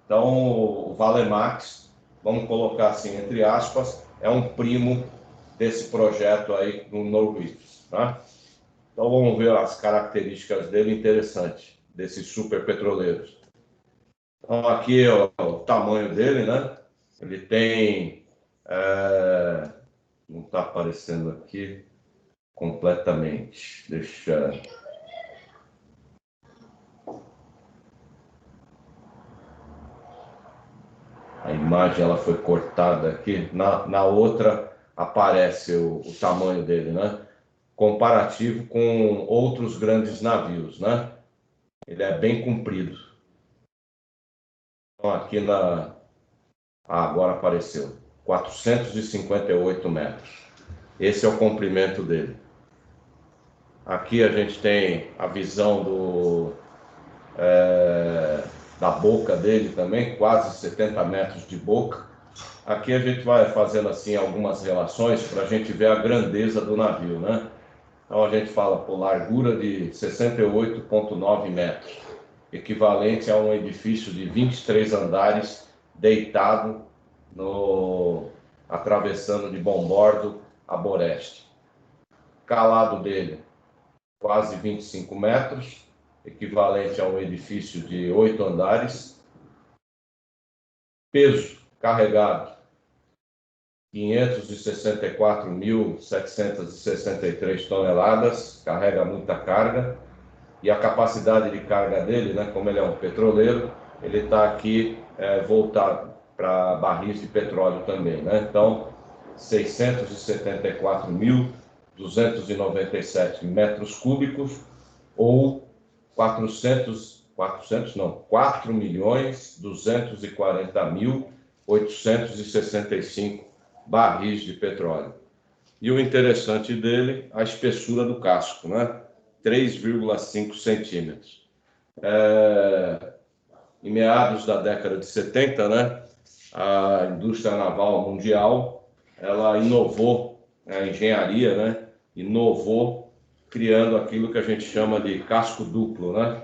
Então, o Valemax, vamos colocar assim, entre aspas, é um primo desse projeto aí no No Greaves, tá? Então, vamos ver as características dele interessantes, desses super petroleiros. Então, aqui é o tamanho dele, né? Ele tem... não está aparecendo aqui completamente. Deixa... A imagem ela foi cortada aqui. Na outra aparece o tamanho dele, né? Comparativo com outros grandes navios, né? Ele é bem comprido. Então, aqui agora apareceu. 458 metros. Esse é o comprimento dele. Aqui a gente tem a visão da boca dele também, quase 70 metros de boca. Aqui a gente vai fazendo assim algumas relações para a gente ver a grandeza do navio, né? Então a gente fala por largura de 68,9 metros, equivalente a um edifício de 23 andares deitado atravessando de bombordo a boreste. Calado dele, quase 25 metros, equivalente a um edifício de 8 andares. Peso carregado, 564.763 toneladas, carrega muita carga. E a capacidade de carga dele, né, como ele é um petroleiro, ele está aqui voltado para barris de petróleo também, né? Então, 674.297 metros cúbicos, ou 4.240.865 barris de petróleo. E o interessante dele, a espessura do casco, né? 3,5 centímetros. Em meados da década de 70, né, a indústria naval mundial, ela inovou a engenharia, né, inovou criando aquilo que a gente chama de casco duplo, né?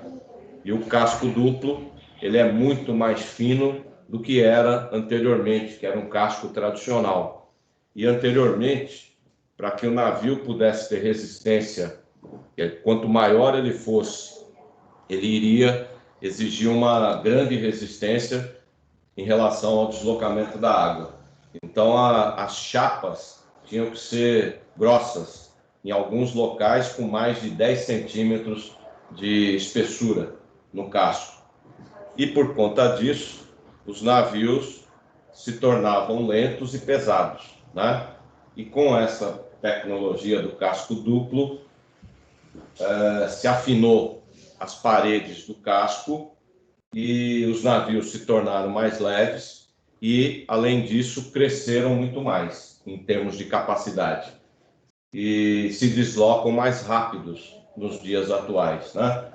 E o casco duplo, ele é muito mais fino do que era anteriormente, que era um casco tradicional. E anteriormente, para que o navio pudesse ter resistência, quanto maior ele fosse, ele iria exigir uma grande resistência em relação ao deslocamento da água. Então, as chapas tinham que ser grossas, em alguns locais com mais de 10 centímetros de espessura no casco. E por conta disso, os navios se tornavam lentos e pesados, né? E com essa tecnologia do casco duplo, se afinou as paredes do casco e os navios se tornaram mais leves e, além disso, cresceram muito mais em termos de capacidade e se deslocam mais rápidos nos dias atuais, né?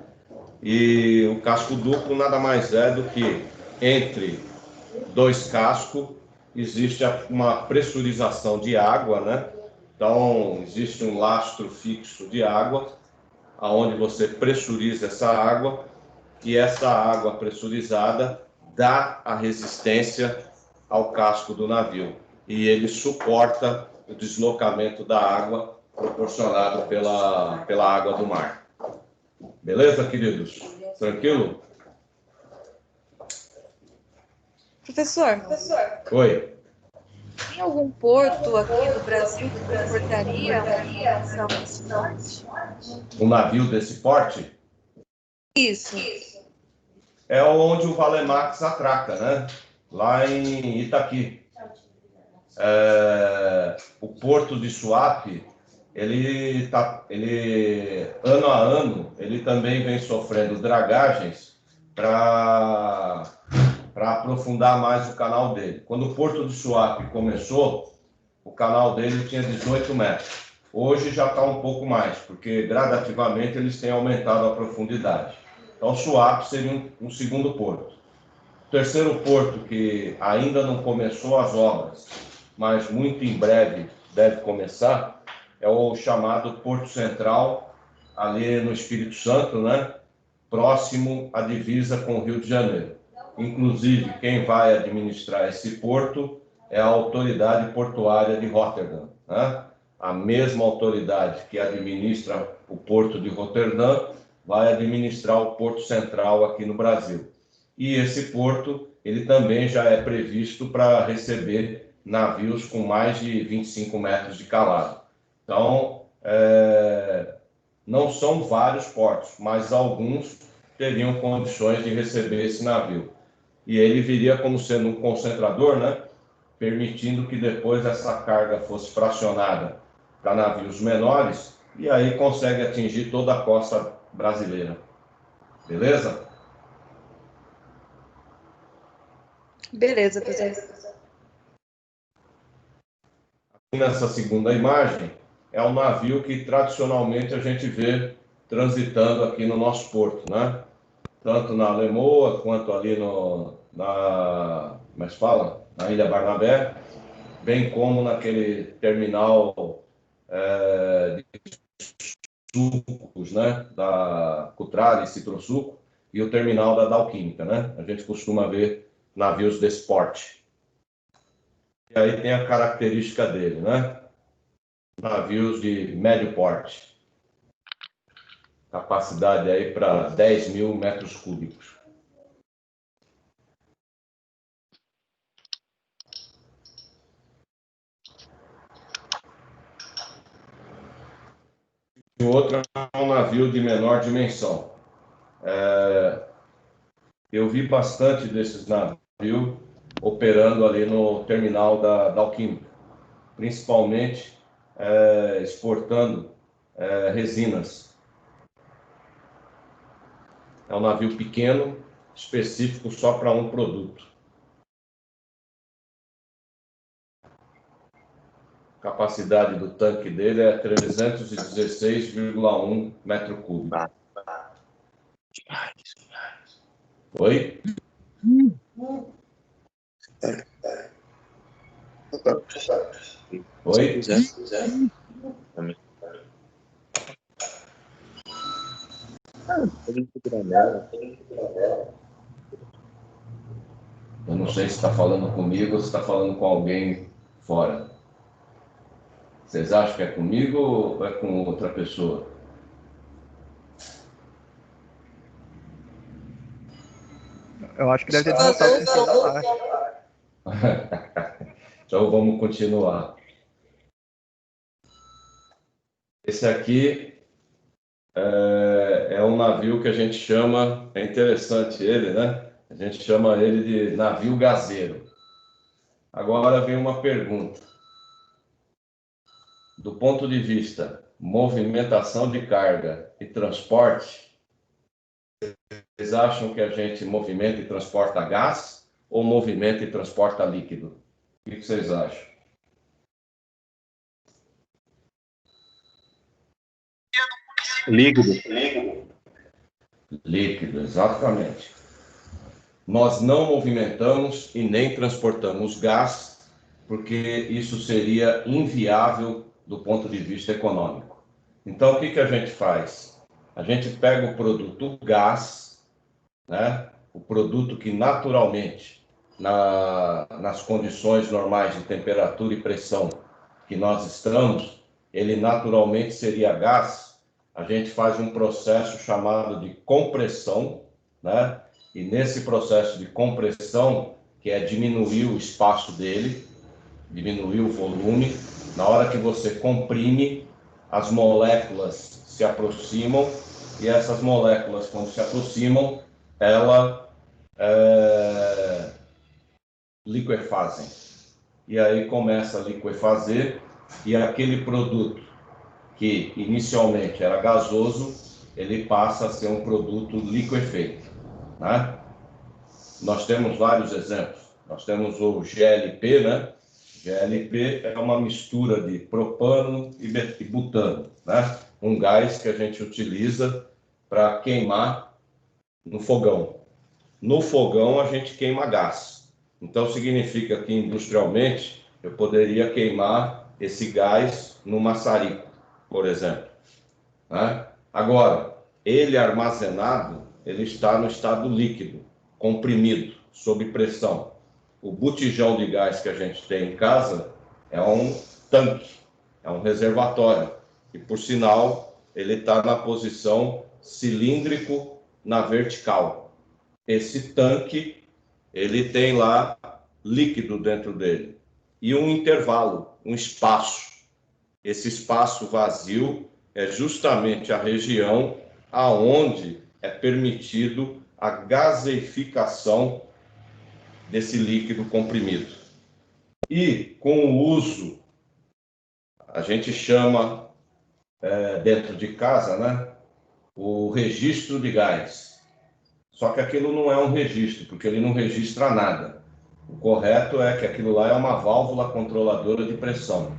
E o casco duplo nada mais é do que entre dois cascos existe uma pressurização de água, né? Então, existe um lastro fixo de água, aonde você pressuriza essa água, e essa água pressurizada dá a resistência ao casco do navio. E ele suporta o deslocamento da água proporcionado pela água do mar. Beleza, queridos? Tranquilo? Professor, Oi. tem algum porto aqui no Brasil que comportaria uma desse porte? Um navio desse porte Isso. é onde o Valemax atraca, né? Lá em Itaqui. O porto de Suape, ele ano a ano, ele também vem sofrendo dragagens para aprofundar mais o canal dele. Quando o porto de Suape começou, o canal dele tinha 18 metros. Hoje já está um pouco mais, porque gradativamente eles têm aumentado a profundidade. Então, Suape seria um segundo porto. O terceiro porto, que ainda não começou as obras, mas muito em breve deve começar, é o chamado Porto Central, ali no Espírito Santo, né? Próximo à divisa com o Rio de Janeiro. Inclusive, quem vai administrar esse porto é a autoridade portuária de Roterdã, né? A mesma autoridade que administra o porto de Roterdã vai administrar o Porto Central aqui no Brasil. E esse porto, ele também já é previsto para receber navios com mais de 25 metros de calado. Então, não são vários portos, mas alguns teriam condições de receber esse navio. E ele viria como sendo um concentrador, né? Permitindo que depois essa carga fosse fracionada para navios menores, e aí consegue atingir toda a costa brasileira. Beleza? Beleza, professor. Nessa segunda imagem, é um navio que tradicionalmente a gente vê transitando aqui no nosso porto, né? Tanto na Lemoa, quanto ali na Ilha Barnabé, bem como naquele terminal de sucos, né? Da Cutrale, Citrosuco, e o terminal da Dalquímica, né? A gente costuma ver navios desse porte. E aí tem a característica dele, né? Navios de médio porte. Capacidade aí para 10 mil metros cúbicos. E o outro é um navio de menor dimensão. Eu vi bastante desses navios operando ali no terminal da Alquímica, principalmente exportando resinas. É um navio pequeno, específico só para um produto. A capacidade do tanque dele é 316,1 metro cúbico. Oi? Oi? Eu não sei se está falando comigo ou se está falando com alguém fora. Vocês acham que é comigo ou é com outra pessoa? Eu acho que deve ter desmontado o celular. Então vamos continuar. Esse aqui é um navio que a gente chama, é interessante ele, né? A gente chama ele de navio gazeiro. Agora vem uma pergunta. Do ponto de vista movimentação de carga e transporte, vocês acham que a gente movimenta e transporta gás ou movimenta e transporta líquido? O que vocês acham? Líquido. Líquido, exatamente. Nós não movimentamos e nem transportamos gás porque isso seria inviável do ponto de vista econômico. Então, o que a gente faz? A gente pega o produto gás, né? O produto que naturalmente, nas condições normais de temperatura e pressão que nós estamos, ele naturalmente seria gás. A gente faz um processo chamado de compressão, né? E nesse processo de compressão, que é diminuir o espaço dele, diminuir o volume, na hora que você comprime, as moléculas se aproximam, e essas moléculas, quando se aproximam, elas liquefazem. E aí começa a liquefazer, e aquele produto que inicialmente era gasoso, ele passa a ser um produto liquefeito, né? Nós temos vários exemplos. Nós temos o GLP, né? GLP é uma mistura de propano e butano, né? Um gás que a gente utiliza para queimar no fogão. No fogão a gente queima gás. Então significa que industrialmente eu poderia queimar esse gás no maçarico, por exemplo, né? Agora, ele armazenado, ele está no estado líquido, comprimido, sob pressão. O botijão de gás que a gente tem em casa é um tanque, é um reservatório. E, por sinal, ele está na posição cilíndrico na vertical. Esse tanque, ele tem lá líquido dentro dele. E um intervalo, um espaço. Esse espaço vazio é justamente a região aonde é permitido a gaseificação desse líquido comprimido. E com o uso, a gente chama, dentro de casa, né, o registro de gás. Só que aquilo não é um registro, porque ele não registra nada. O correto é que aquilo lá é uma válvula controladora de pressão.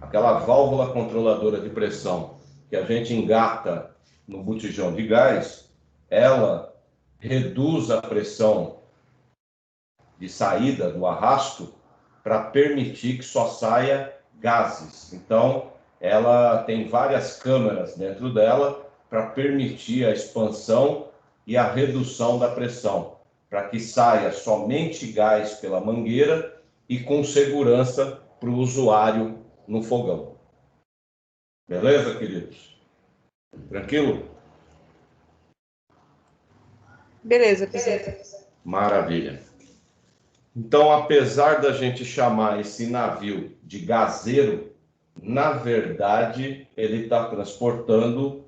Aquela válvula controladora de pressão que a gente engata no botijão de gás, ela reduz a pressão de saída do arrasto para permitir que só saia gases. Então, ela tem várias câmeras dentro dela para permitir a expansão e a redução da pressão, para que saia somente gás pela mangueira e com segurança para o usuário no fogão. Beleza, queridos? Tranquilo? Beleza, presidente. Maravilha. Então, apesar da gente chamar esse navio de gazeiro, na verdade, ele está transportando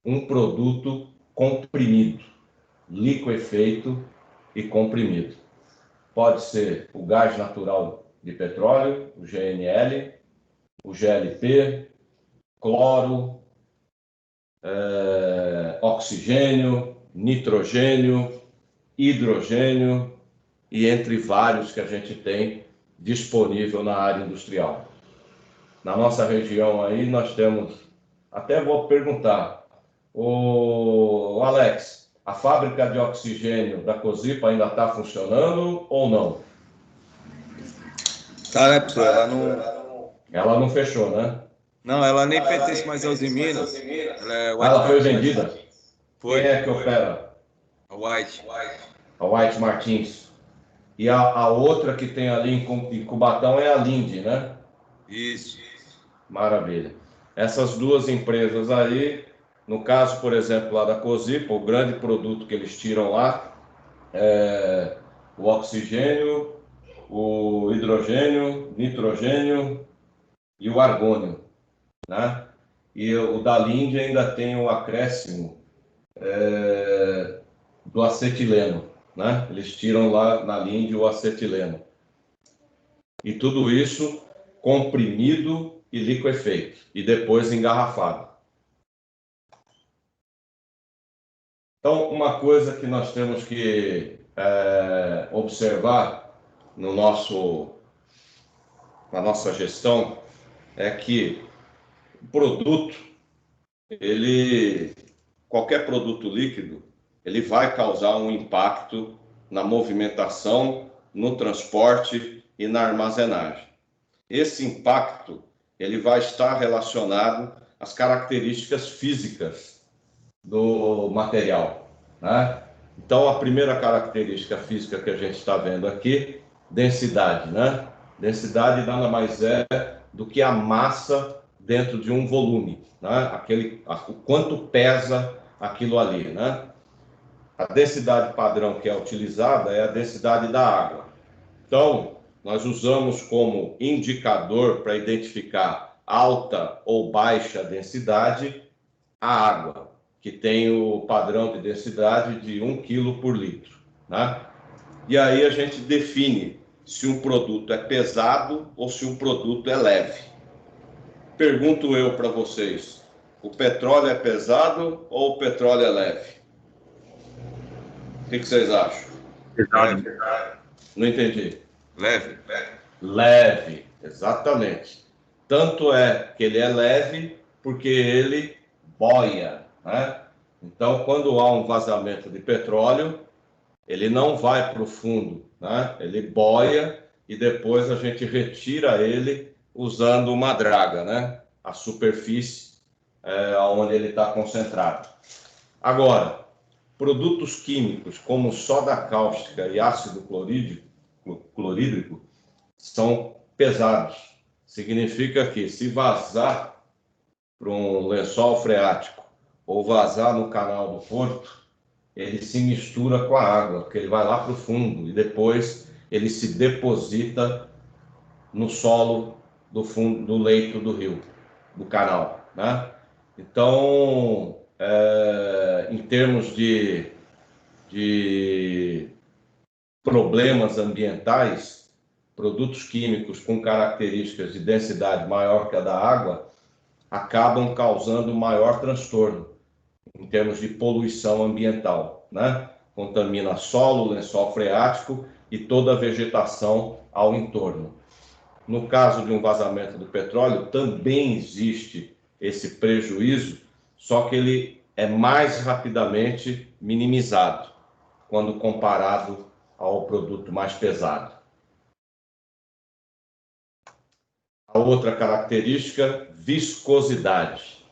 um produto comprimido, liquefeito e comprimido. Pode ser o gás natural de petróleo, o GNL, o GLP, cloro, oxigênio, nitrogênio, hidrogênio e entre vários que a gente tem disponível na área industrial. Na nossa região aí nós temos, até vou perguntar, o Alex, a fábrica de oxigênio da Cosipa ainda está funcionando ou não? Tá, né, professor? Ela não fechou, né? Não, ela nem pertence mais aos de Minas. Ela foi vendida? Foi. Quem é que opera? A White. A White Martins. E a outra que tem ali em Cubatão é a Linde, né? Isso. Maravilha. Essas duas empresas aí, no caso, por exemplo, lá da Cosipa, o grande produto que eles tiram lá é o oxigênio, o hidrogênio, nitrogênio e o argônio, né? E o da Linde ainda tem o acréscimo do acetileno, né? Eles tiram lá na Linde o acetileno. E tudo isso comprimido e liquefeito, e depois engarrafado. Então, uma coisa que nós temos que observar na nossa gestão é que o produto, qualquer produto líquido, ele vai causar um impacto na movimentação, no transporte e na armazenagem. Esse impacto ele vai estar relacionado às características físicas do material, né? Então, a primeira característica física que a gente está vendo aqui, densidade, né? Densidade nada mais é do que a massa dentro de um volume, né? O quanto pesa aquilo ali, né? A densidade padrão que é utilizada é a densidade da água. Então, nós usamos como indicador para identificar alta ou baixa densidade a água, que tem o padrão de densidade de 1 kg por litro, né? E aí a gente define se um produto é pesado ou se um produto é leve. Pergunto eu para vocês, o petróleo é pesado ou o petróleo é leve? O que vocês acham? Pesado. Não entendi. Leve. Leve, exatamente. Tanto é que ele é leve porque ele boia, né? Então, quando há um vazamento de petróleo, ele não vai para o fundo, né? Ele boia e depois a gente retira ele usando uma draga, né? A superfície onde ele está concentrado. Agora, produtos químicos como soda cáustica e ácido clorídrico são pesados. Significa que se vazar para um lençol freático ou vazar no canal do Porto, ele se mistura com a água, porque ele vai lá para o fundo e depois ele se deposita no solo do fundo do leito do rio, do canal, né? Então, em termos de problemas ambientais, produtos químicos com características de densidade maior que a da água acabam causando maior transtorno em termos de poluição ambiental, né? Contamina solo, lençol freático e toda a vegetação ao entorno. No caso de um vazamento do petróleo, também existe esse prejuízo, só que ele é mais rapidamente minimizado quando comparado ao produto mais pesado. A outra característica, viscosidade.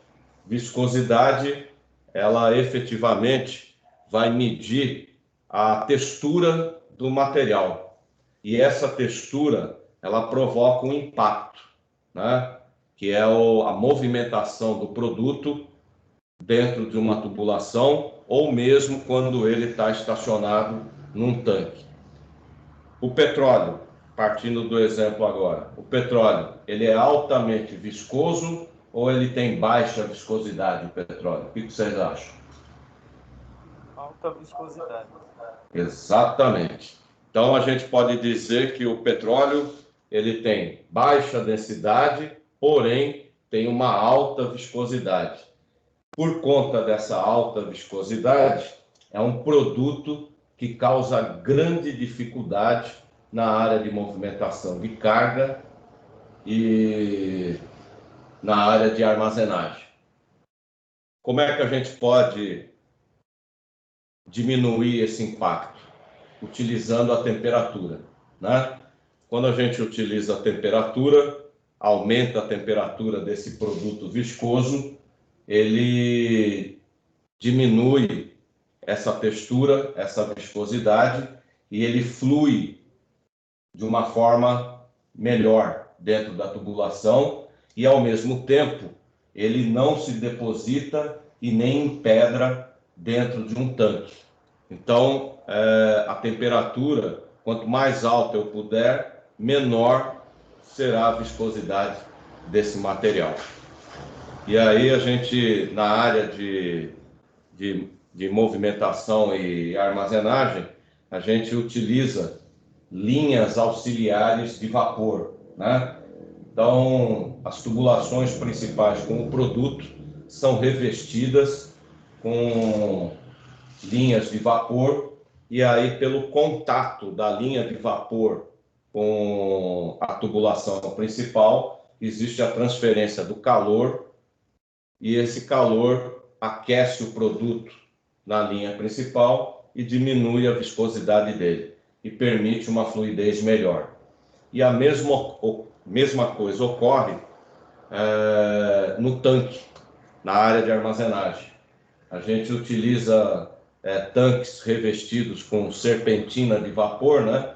Viscosidade, ela efetivamente vai medir a textura do material. E essa textura, ela provoca um impacto, né? Que é a movimentação do produto dentro de uma tubulação ou mesmo quando ele está estacionado num tanque. O petróleo, partindo do exemplo agora, o petróleo, ele é altamente viscoso ou ele tem baixa viscosidade, o petróleo? O que vocês acham? Alta viscosidade. Exatamente. Então, a gente pode dizer que o petróleo, ele tem baixa densidade, porém, tem uma alta viscosidade. Por conta dessa alta viscosidade, é um produto que causa grande dificuldade na área de movimentação de carga e na área de armazenagem. Como é que a gente pode diminuir esse impacto? Utilizando a temperatura, né? Quando a gente utiliza a temperatura, aumenta a temperatura desse produto viscoso, ele diminui essa textura, essa viscosidade, e ele flui de uma forma melhor dentro da tubulação e, ao mesmo tempo, ele não se deposita e nem empedra dentro de um tanque. Então, a temperatura, quanto mais alta eu puder, menor será a viscosidade desse material. E aí a gente, na área de movimentação e armazenagem, a gente utiliza linhas auxiliares de vapor, né? Então, as tubulações principais com o produto são revestidas com linhas de vapor, e aí, pelo contato da linha de vapor com a tubulação principal, existe a transferência do calor, e esse calor aquece o produto na linha principal e diminui a viscosidade dele, e permite uma fluidez melhor. E a mesma coisa ocorre no tanque, na área de armazenagem. A gente utiliza tanques revestidos com serpentina de vapor, né,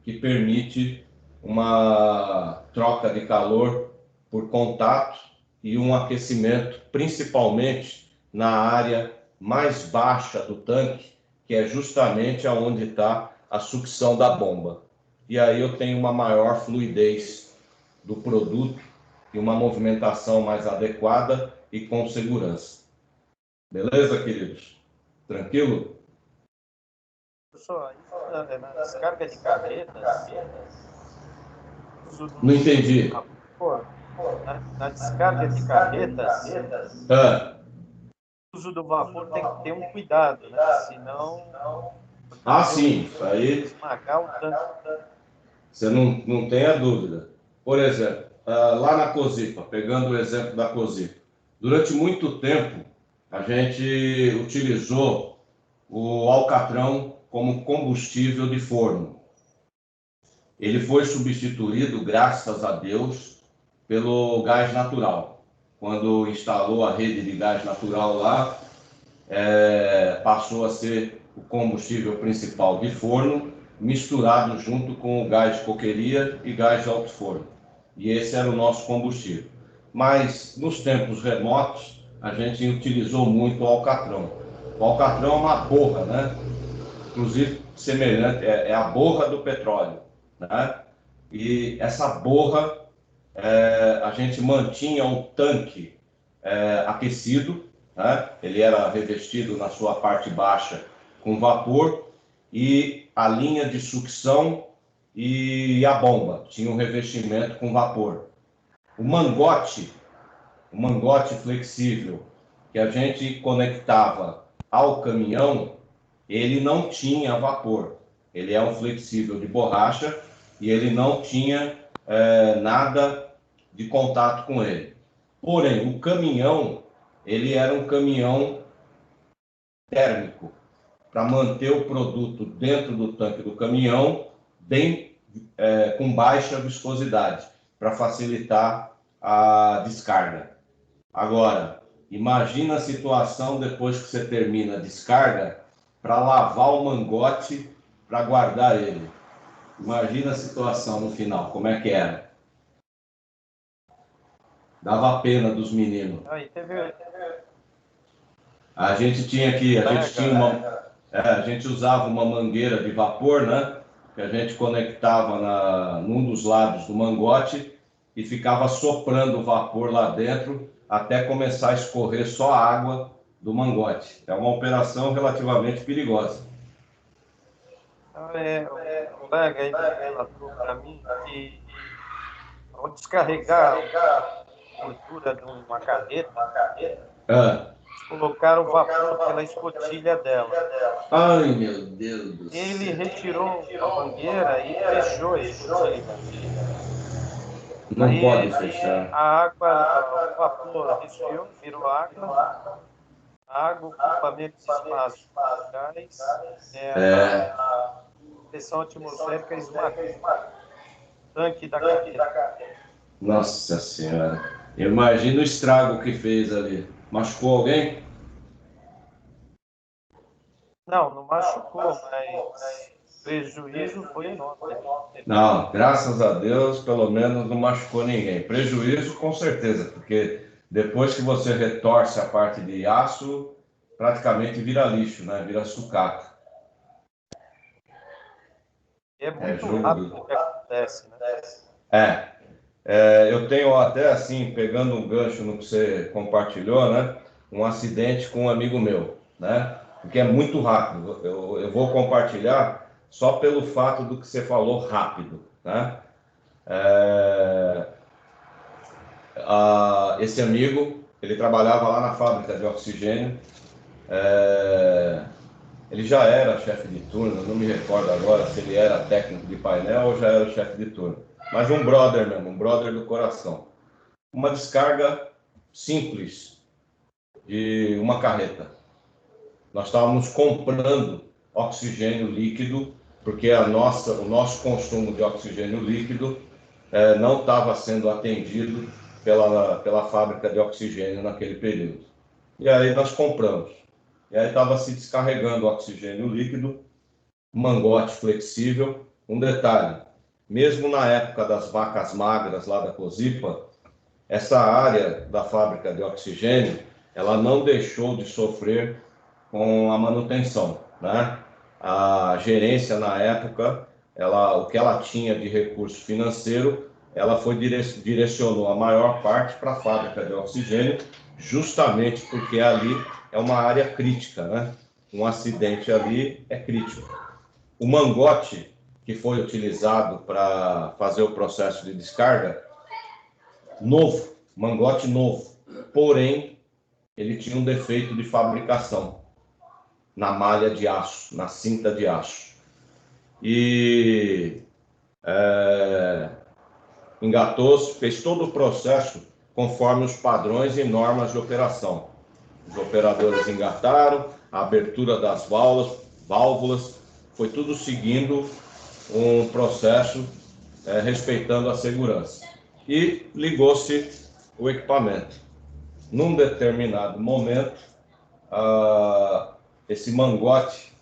que permite uma troca de calor por contato e um aquecimento, principalmente na área mais baixa do tanque, que é justamente aonde está a sucção da bomba. E aí eu tenho uma maior fluidez do produto e uma movimentação mais adequada e com segurança. Beleza, queridos? Tranquilo? Professor, na descarga de carretas... Não entendi. Na descarga de carretas, o uso do vapor tem que ter um cuidado, né? Senão... sim, isso aí... Esmagar o tanque. Você não tem a dúvida. Por exemplo, lá na Cosipa, pegando o exemplo da Cosipa, durante muito tempo a gente utilizou o alcatrão como combustível de forno. Ele foi substituído, graças a Deus, pelo gás natural. Quando instalou a rede de gás natural lá, passou a ser o combustível principal de forno, misturado junto com o gás de coqueria e gás de alto forno. E esse era o nosso combustível. Mas, nos tempos remotos, a gente utilizou muito o alcatrão. O alcatrão é uma borra, né? Inclusive, semelhante, é a borra do petróleo, né? E essa borra, a gente mantinha o tanque aquecido, né? Ele era revestido na sua parte baixa com vapor, e a linha de sucção e a bomba tinha um revestimento com vapor. O mangote flexível que a gente conectava ao caminhão, ele não tinha vapor. Ele é um flexível de borracha e ele não tinha nada de contato com ele. Porém, o caminhão, ele era um caminhão térmico, para manter o produto dentro do tanque do caminhão, com baixa viscosidade, para facilitar a descarga. Agora, imagina a situação depois que você termina a descarga, para lavar o mangote, para guardar ele. Imagina a situação no final, como é que era. Dava pena dos meninos. A gente usava uma mangueira de vapor, né? Que a gente conectava num dos lados do mangote e ficava soprando o vapor lá dentro até começar a escorrer só a água do mangote. É uma operação relativamente perigosa. O colega aí relatou para mim que ao descarregar a gordura de uma carreta, colocaram o vapor pela escotilha dela. Ai, meu Deus do céu. Ele retirou a mangueira e fechou a escotilha. Não pode fechar. A água, o vapor resfriou, virou água. A água ocupa menos espaço. A pressão atmosférica esmaga o tanque da carreta. Nossa Senhora. Imagina o estrago que fez ali. Machucou alguém? Não machucou, mas o prejuízo foi enorme. Não, graças a Deus, pelo menos não machucou ninguém. Prejuízo, com certeza, porque depois que você retorce a parte de aço, praticamente vira lixo, né? Vira sucata. É muito rápido que acontece, né? Eu tenho até assim, pegando um gancho no que você compartilhou, né? Um acidente com um amigo meu, né? Porque é muito rápido. Eu vou compartilhar só pelo fato do que você falou rápido, né? Esse amigo, ele trabalhava lá na fábrica de oxigênio. Ele já era chefe de turno, não me recordo agora se ele era técnico de painel ou já era chefe de turno. Mas um brother mesmo, um brother do coração. Uma descarga simples de uma carreta. Nós estávamos comprando oxigênio líquido porque o nosso consumo de oxigênio líquido não estava sendo atendido pela fábrica de oxigênio naquele período. E aí nós compramos. E aí estava se descarregando o oxigênio líquido, mangote flexível. Um detalhe, mesmo na época das vacas magras lá da Cosipa, essa área da fábrica de oxigênio, ela não deixou de sofrer com a manutenção, né? A gerência na época, o que ela tinha de recurso financeiro, ela direcionou a maior parte para a fábrica de oxigênio, justamente porque ali é uma área crítica, né? Um acidente ali é crítico. O mangote que foi utilizado para fazer o processo de descarga, novo, mangote novo, porém, ele tinha um defeito de fabricação na malha de aço, na cinta de aço. E engatou-se, fez todo o processo conforme os padrões e normas de operação. Os operadores engataram, a abertura das válvulas, foi tudo seguindo um processo respeitando a segurança. E ligou-se o equipamento. Num determinado momento, esse mangote,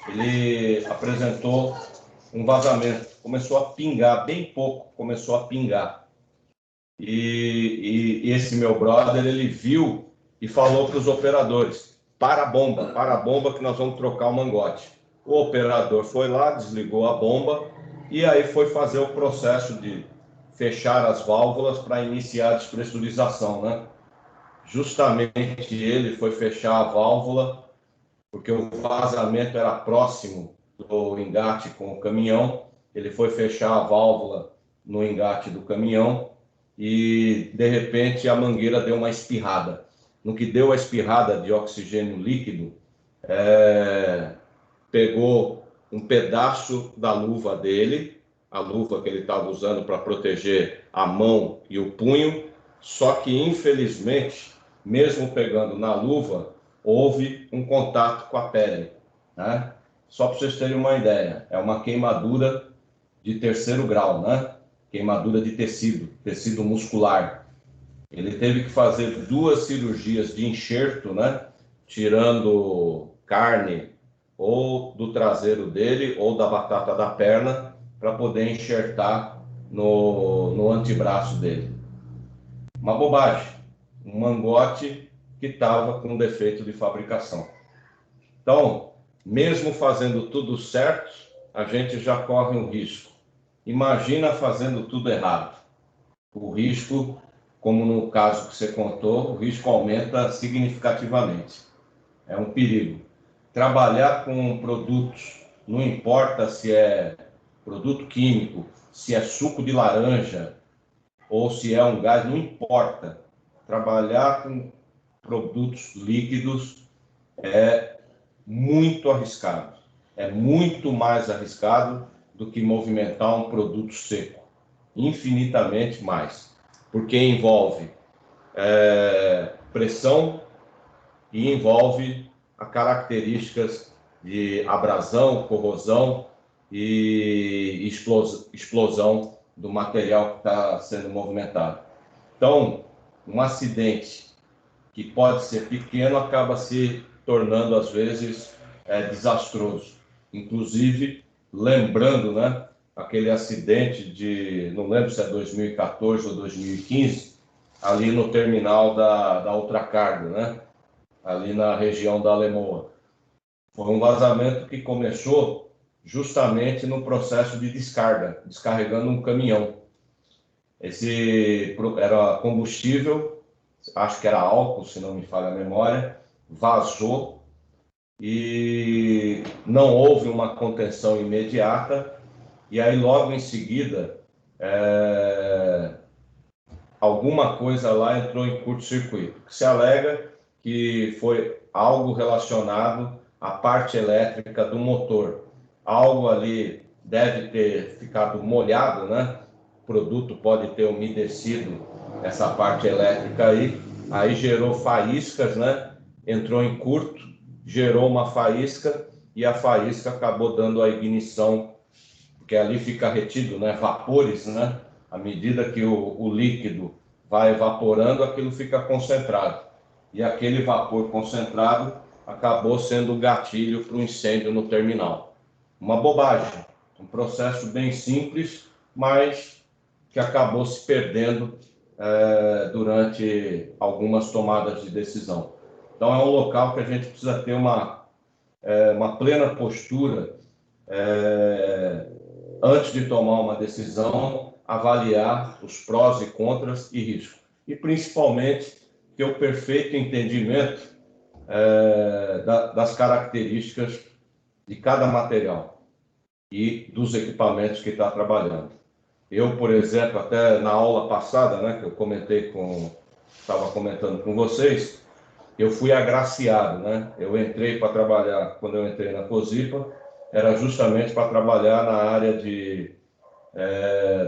ele apresentou um vazamento, começou a pingar, bem pouco, começou a pingar. E esse meu brother, ele viu e falou para os operadores, para a bomba que nós vamos trocar o mangote. O operador foi lá, desligou a bomba e aí foi fazer o processo de fechar as válvulas para iniciar a despressurização, né? Justamente ele foi fechar a válvula porque o vazamento era próximo do engate com o caminhão. Ele foi fechar a válvula no engate do caminhão e, de repente, a mangueira deu uma espirrada. No que deu a espirrada de oxigênio líquido, pegou um pedaço da luva dele, a luva que ele estava usando para proteger a mão e o punho, só que, infelizmente, mesmo pegando na luva, houve um contato com a pele, né? Só para vocês terem uma ideia, é uma queimadura de 3º grau, né? Queimadura de tecido muscular. Ele teve que fazer 2 cirurgias de enxerto, né? Tirando carne ou do traseiro dele ou da batata da perna para poder enxertar no antebraço dele. Uma bobagem, um mangote que estava com defeito de fabricação. Então, mesmo fazendo tudo certo, a gente já corre um risco. Imagina fazendo tudo errado. O risco, como no caso que você contou, o risco aumenta significativamente. É um perigo. Trabalhar com produtos, não importa se é produto químico, se é suco de laranja ou se é um gás, não importa. Trabalhar com produtos líquidos é muito arriscado. É muito mais arriscado do que movimentar um produto seco. Infinitamente mais. Porque envolve pressão e envolve as características de abrasão, corrosão e explosão do material que está sendo movimentado. Então, um acidente que pode ser pequeno acaba se tornando, às vezes, desastroso. Inclusive, lembrando, né, aquele acidente de, não lembro se é 2014 ou 2015, ali no terminal da Ultracargo, né, ali na região da Alemoa. Foi um vazamento que começou justamente no processo de descarga, descarregando um caminhão. Esse era combustível, acho que era álcool, se não me falha a memória, vazou e não houve uma contenção imediata. E aí, logo em seguida, alguma coisa lá entrou em curto-circuito. Se alega que foi algo relacionado à parte elétrica do motor. Algo ali deve ter ficado molhado, né? O produto pode ter umedecido essa parte elétrica aí gerou faíscas, né? Entrou em curto, gerou uma faísca e a faísca acabou dando a ignição, porque ali fica retido, né, vapores, né? À medida que o líquido vai evaporando, aquilo fica concentrado. E aquele vapor concentrado acabou sendo o gatilho para o incêndio no terminal. Uma bobagem, um processo bem simples, mas que acabou se perdendo durante algumas tomadas de decisão. Então, é um local que a gente precisa ter uma plena postura antes de tomar uma decisão, avaliar os prós e contras e riscos. E, principalmente, ter o perfeito entendimento das características de cada material e dos equipamentos que está trabalhando. Eu, por exemplo, até na aula passada, né, que eu estava comentando com vocês, eu fui agraciado, né? Eu entrei para trabalhar, quando eu entrei na COSIPA, era justamente para trabalhar na área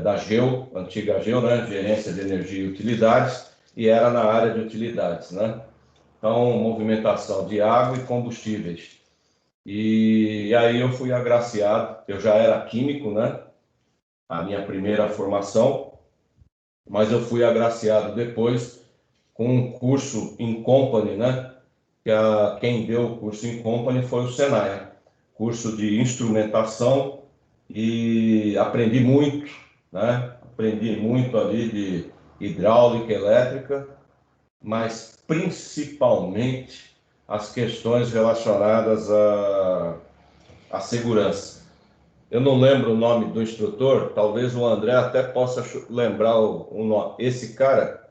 da GEU, antiga GEU, né? Gerência de Energia e Utilidades, e era na área de utilidades, né? Então, movimentação de água e combustíveis. E aí eu fui agraciado, eu já era químico, né? A minha primeira formação, mas eu fui agraciado depois com um curso in company, né? Quem deu o curso in company foi o Senai, curso de instrumentação, e aprendi muito, né? Aprendi muito ali de hidráulica, elétrica, mas principalmente as questões relacionadas à segurança. Eu não lembro o nome do instrutor, talvez o André até possa lembrar o nome. Esse cara,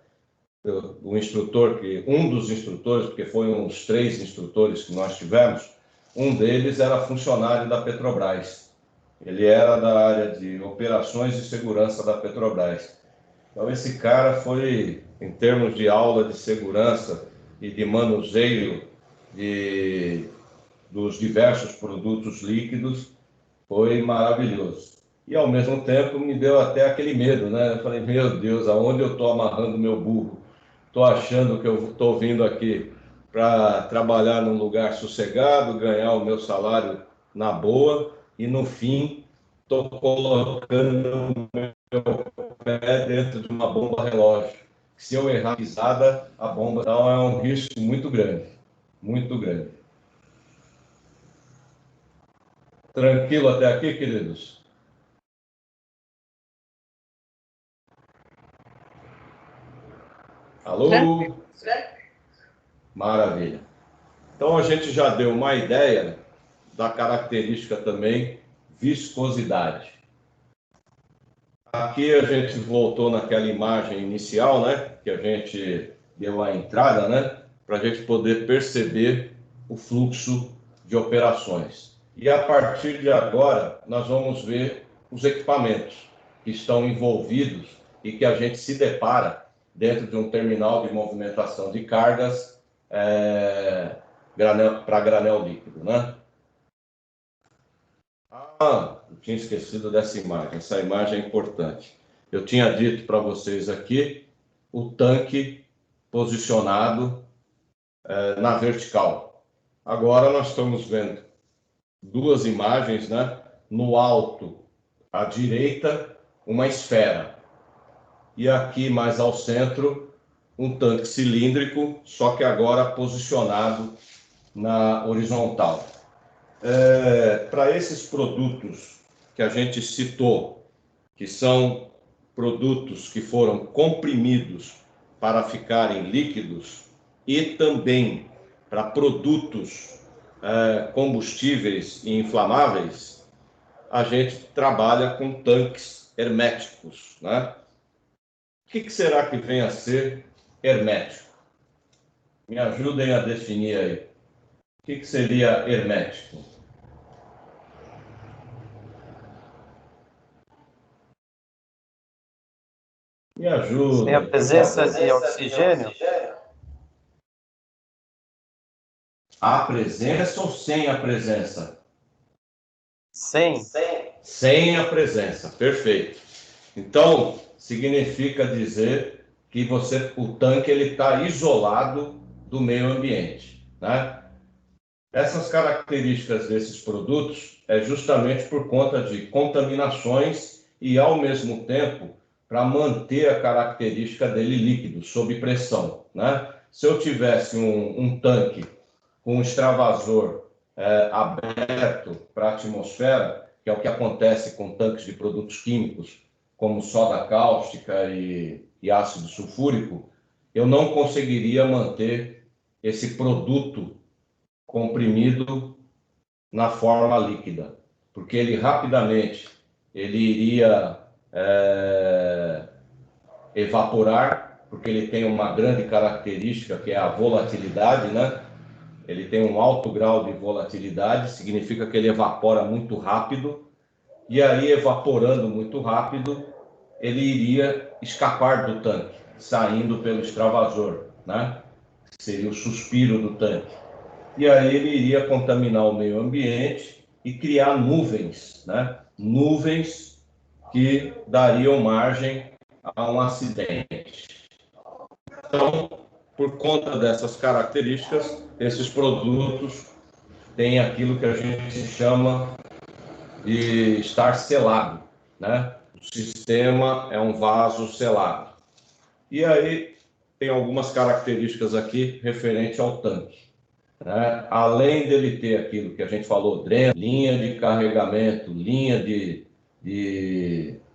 o instrutor, um dos instrutores, porque foi uns 3 instrutores que nós tivemos, um deles era funcionário da Petrobras. Ele era da área de operações e segurança da Petrobras. Então, esse cara foi, em termos de aula de segurança e de manuseio dos diversos produtos líquidos, foi maravilhoso. E, ao mesmo tempo, me deu até aquele medo, né? Eu falei, meu Deus, aonde eu estou amarrando meu burro? Estou achando que eu estou vindo aqui para trabalhar num lugar sossegado, ganhar o meu salário na boa, e, no fim, estou colocando o meu pé dentro de uma bomba relógio. Se eu errar a pisada, a bomba... Então, é um risco muito grande, muito grande. Tranquilo até aqui, queridos? Alô? Maravilha. Então, a gente já deu uma ideia da característica também viscosidade. Aqui a gente voltou naquela imagem inicial, né? Que a gente deu a entrada, né? Para a gente poder perceber o fluxo de operações. E a partir de agora, nós vamos ver os equipamentos que estão envolvidos e que a gente se depara dentro de um terminal de movimentação de cargas para granel líquido, né? Eu tinha esquecido dessa imagem. Essa imagem é importante. Eu tinha dito para vocês aqui o tanque posicionado na vertical. Agora nós estamos vendo 2 imagens, né? No alto, à direita, uma esfera. E aqui, mais ao centro, um tanque cilíndrico, só que agora posicionado na horizontal. Para esses produtos que a gente citou, que são produtos que foram comprimidos para ficarem líquidos, e também para produtos combustíveis e inflamáveis, a gente trabalha com tanques herméticos, né? O que será que vem a ser hermético? Me ajudem a definir aí. O que seria hermético? Me ajuda. Sem a presença de oxigênio? A presença ou sem a presença? Sem. Sem a presença, perfeito. Então, significa dizer que o tanque está isolado do meio ambiente, né? Essas características desses produtos é justamente por conta de contaminações e, ao mesmo tempo, para manter a característica dele líquido, sob pressão, né? Se eu tivesse um tanque com um extravasor aberto para a atmosfera, que é o que acontece com tanques de produtos químicos, como soda cáustica e ácido sulfúrico, eu não conseguiria manter esse produto comprimido na forma líquida, porque ele rapidamente iria evaporar, porque ele tem uma grande característica que é a volatilidade, né? Ele tem um alto grau de volatilidade, significa que ele evapora muito rápido, e aí evaporando muito rápido, ele iria escapar do tanque, saindo pelo extravasor, né? Seria o suspiro do tanque. E aí ele iria contaminar o meio ambiente e criar nuvens, né? Nuvens que dariam margem a um acidente. Então, por conta dessas características, esses produtos têm aquilo que a gente chama de estar selado, né? O sistema é um vaso selado. E aí tem algumas características aqui referente ao tanque, né? Além dele ter aquilo que a gente falou, dreno, linha de carregamento, linha de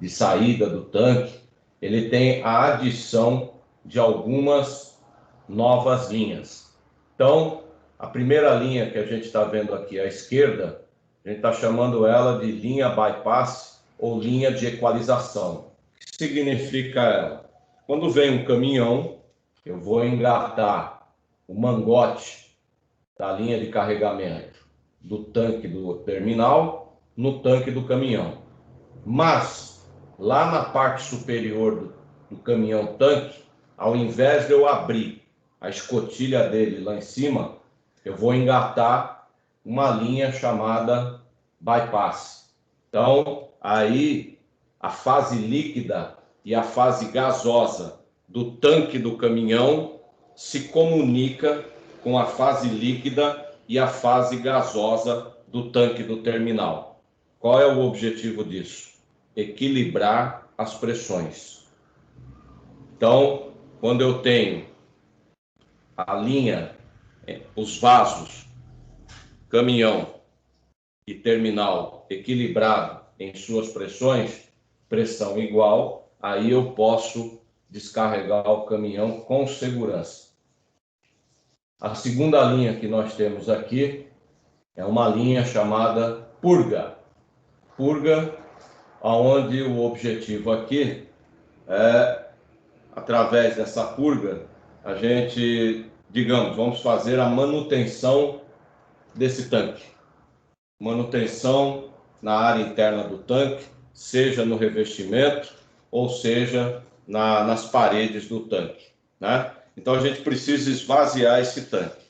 saída do tanque, ele tem a adição de algumas novas linhas. Então, a primeira linha que a gente está vendo aqui à esquerda, a gente está chamando ela de linha bypass ou linha de equalização. O que significa ela? Quando vem um caminhão, eu vou engatar o mangote da linha de carregamento do tanque do terminal no tanque do caminhão. Mas, lá na parte superior do caminhão-tanque, ao invés de eu abrir a escotilha dele lá em cima, eu vou engatar uma linha chamada bypass. Então, aí, a fase líquida e a fase gasosa do tanque do caminhão se comunica com a fase líquida e a fase gasosa do tanque do terminal. Qual é o objetivo disso? Equilibrar as pressões. Então, quando eu tenho a linha, os vasos, caminhão e terminal equilibrado em suas pressões, pressão igual, aí eu posso descarregar o caminhão com segurança. A segunda linha que nós temos aqui é uma linha chamada purga. Purga, onde o objetivo aqui é, através dessa purga, a gente, digamos, vamos fazer a manutenção desse tanque. Manutenção na área interna do tanque, seja no revestimento ou seja nas paredes do tanque, né? Então a gente precisa esvaziar esse tanque.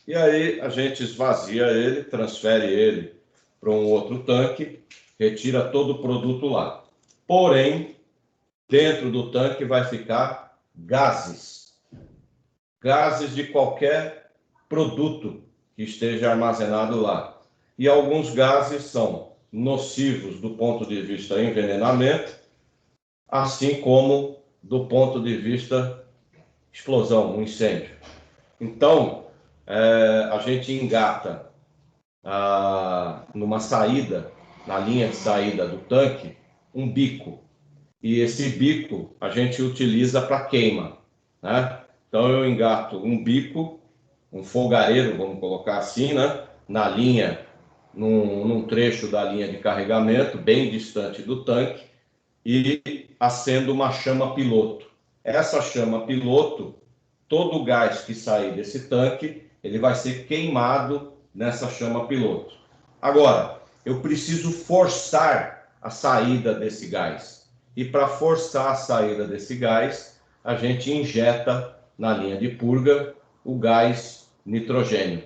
E aí a gente esvazia ele, transfere ele para um outro tanque, retira todo o produto lá. Porém, dentro do tanque vai ficar gases. Gases de qualquer produto que esteja armazenado lá. E alguns gases são nocivos do ponto de vista envenenamento, assim como do ponto de vista explosão, um incêndio. Então, a gente engata numa saída, na linha de saída do tanque, um bico. E esse bico a gente utiliza para queima, né? Então eu engato um bico, um fogareiro, vamos colocar assim, né? Na linha, num trecho da linha de carregamento, bem distante do tanque, e acendo uma chama piloto. Essa chama piloto, todo o gás que sair desse tanque, ele vai ser queimado nessa chama piloto. Agora, eu preciso forçar a saída desse gás. E para forçar a saída desse gás, a gente injeta na linha de purga o gás nitrogênio.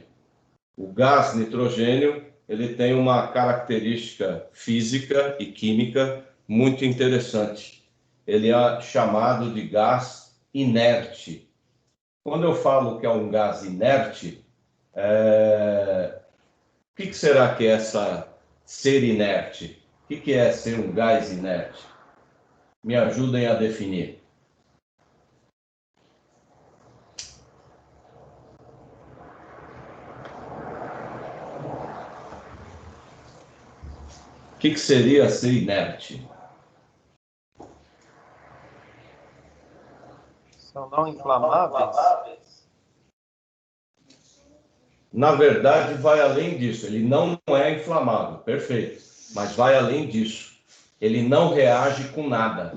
O gás nitrogênio, ele tem uma característica física e química muito interessante. Ele é chamado de gás inerte. Quando eu falo que é um gás inerte, que será que é essa ser inerte? O que é ser um gás inerte? Me ajudem a definir. O que seria ser inerte? São não inflamáveis? Na verdade, vai além disso. Ele não é inflamável, perfeito. Mas vai além disso. Ele não reage com nada.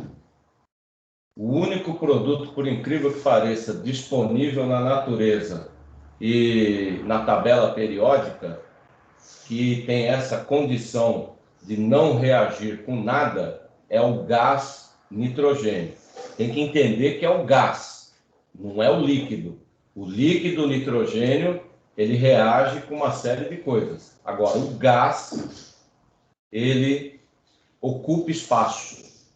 O único produto, por incrível que pareça, disponível na natureza e na tabela periódica, que tem essa condição de não reagir com nada, é o gás nitrogênio. Tem que entender que é o gás, não é o líquido. O líquido nitrogênio, ele reage com uma série de coisas. Agora, o gás, ele ocupa espaço.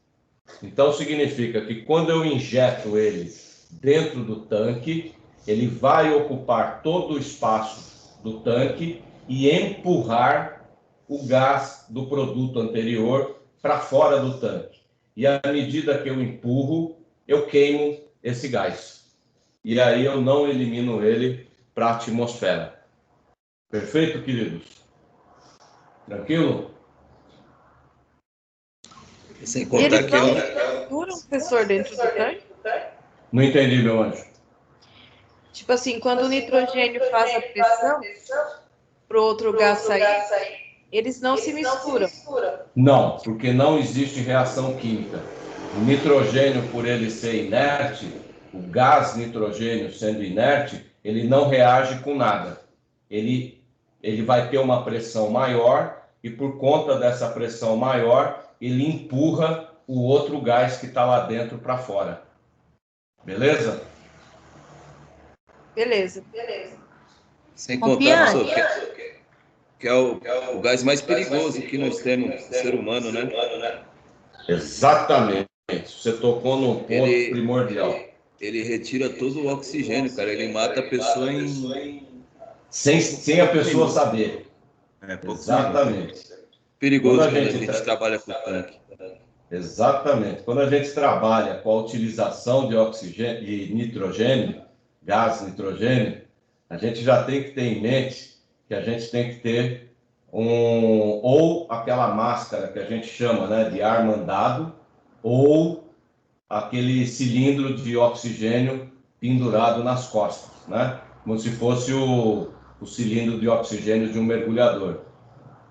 Então, significa que quando eu injeto ele dentro do tanque, ele vai ocupar todo o espaço do tanque e empurrar o gás do produto anterior para fora do tanque. E à medida que eu empurro, eu queimo esse gás. E aí eu não elimino ele para a atmosfera. Perfeito, queridos? Tranquilo? Sem E contar eles que não eu... misturam, professor, dentro do tanque? Não entendi, meu anjo. Tipo assim, quando o nitrogênio faz a pressão para o outro gás sair, eles não se misturam. Não, porque não existe reação química. O nitrogênio, por ele ser inerte, o gás nitrogênio sendo inerte, ele não reage com nada. Ele vai ter uma pressão maior e por conta dessa pressão maior, ele empurra o outro gás que está lá dentro para fora. Beleza? Beleza. Sem contar, professor, que é o gás mais perigoso que nós temos, o ser humano, né? Exatamente. Você tocou num ponto primordial. Ele retira todo o oxigênio, cara. Ele mata a pessoa sem a pessoa saber. Exatamente. Perigoso quando a gente trabalha com tanque. Exatamente. Quando a gente trabalha com a utilização de oxigênio e nitrogênio, gás nitrogênio, a gente já tem que ter em mente que a gente tem que ter ou aquela máscara que a gente chama, né, de ar mandado, ou aquele cilindro de oxigênio pendurado nas costas, né? Como se fosse o cilindro de oxigênio de um mergulhador.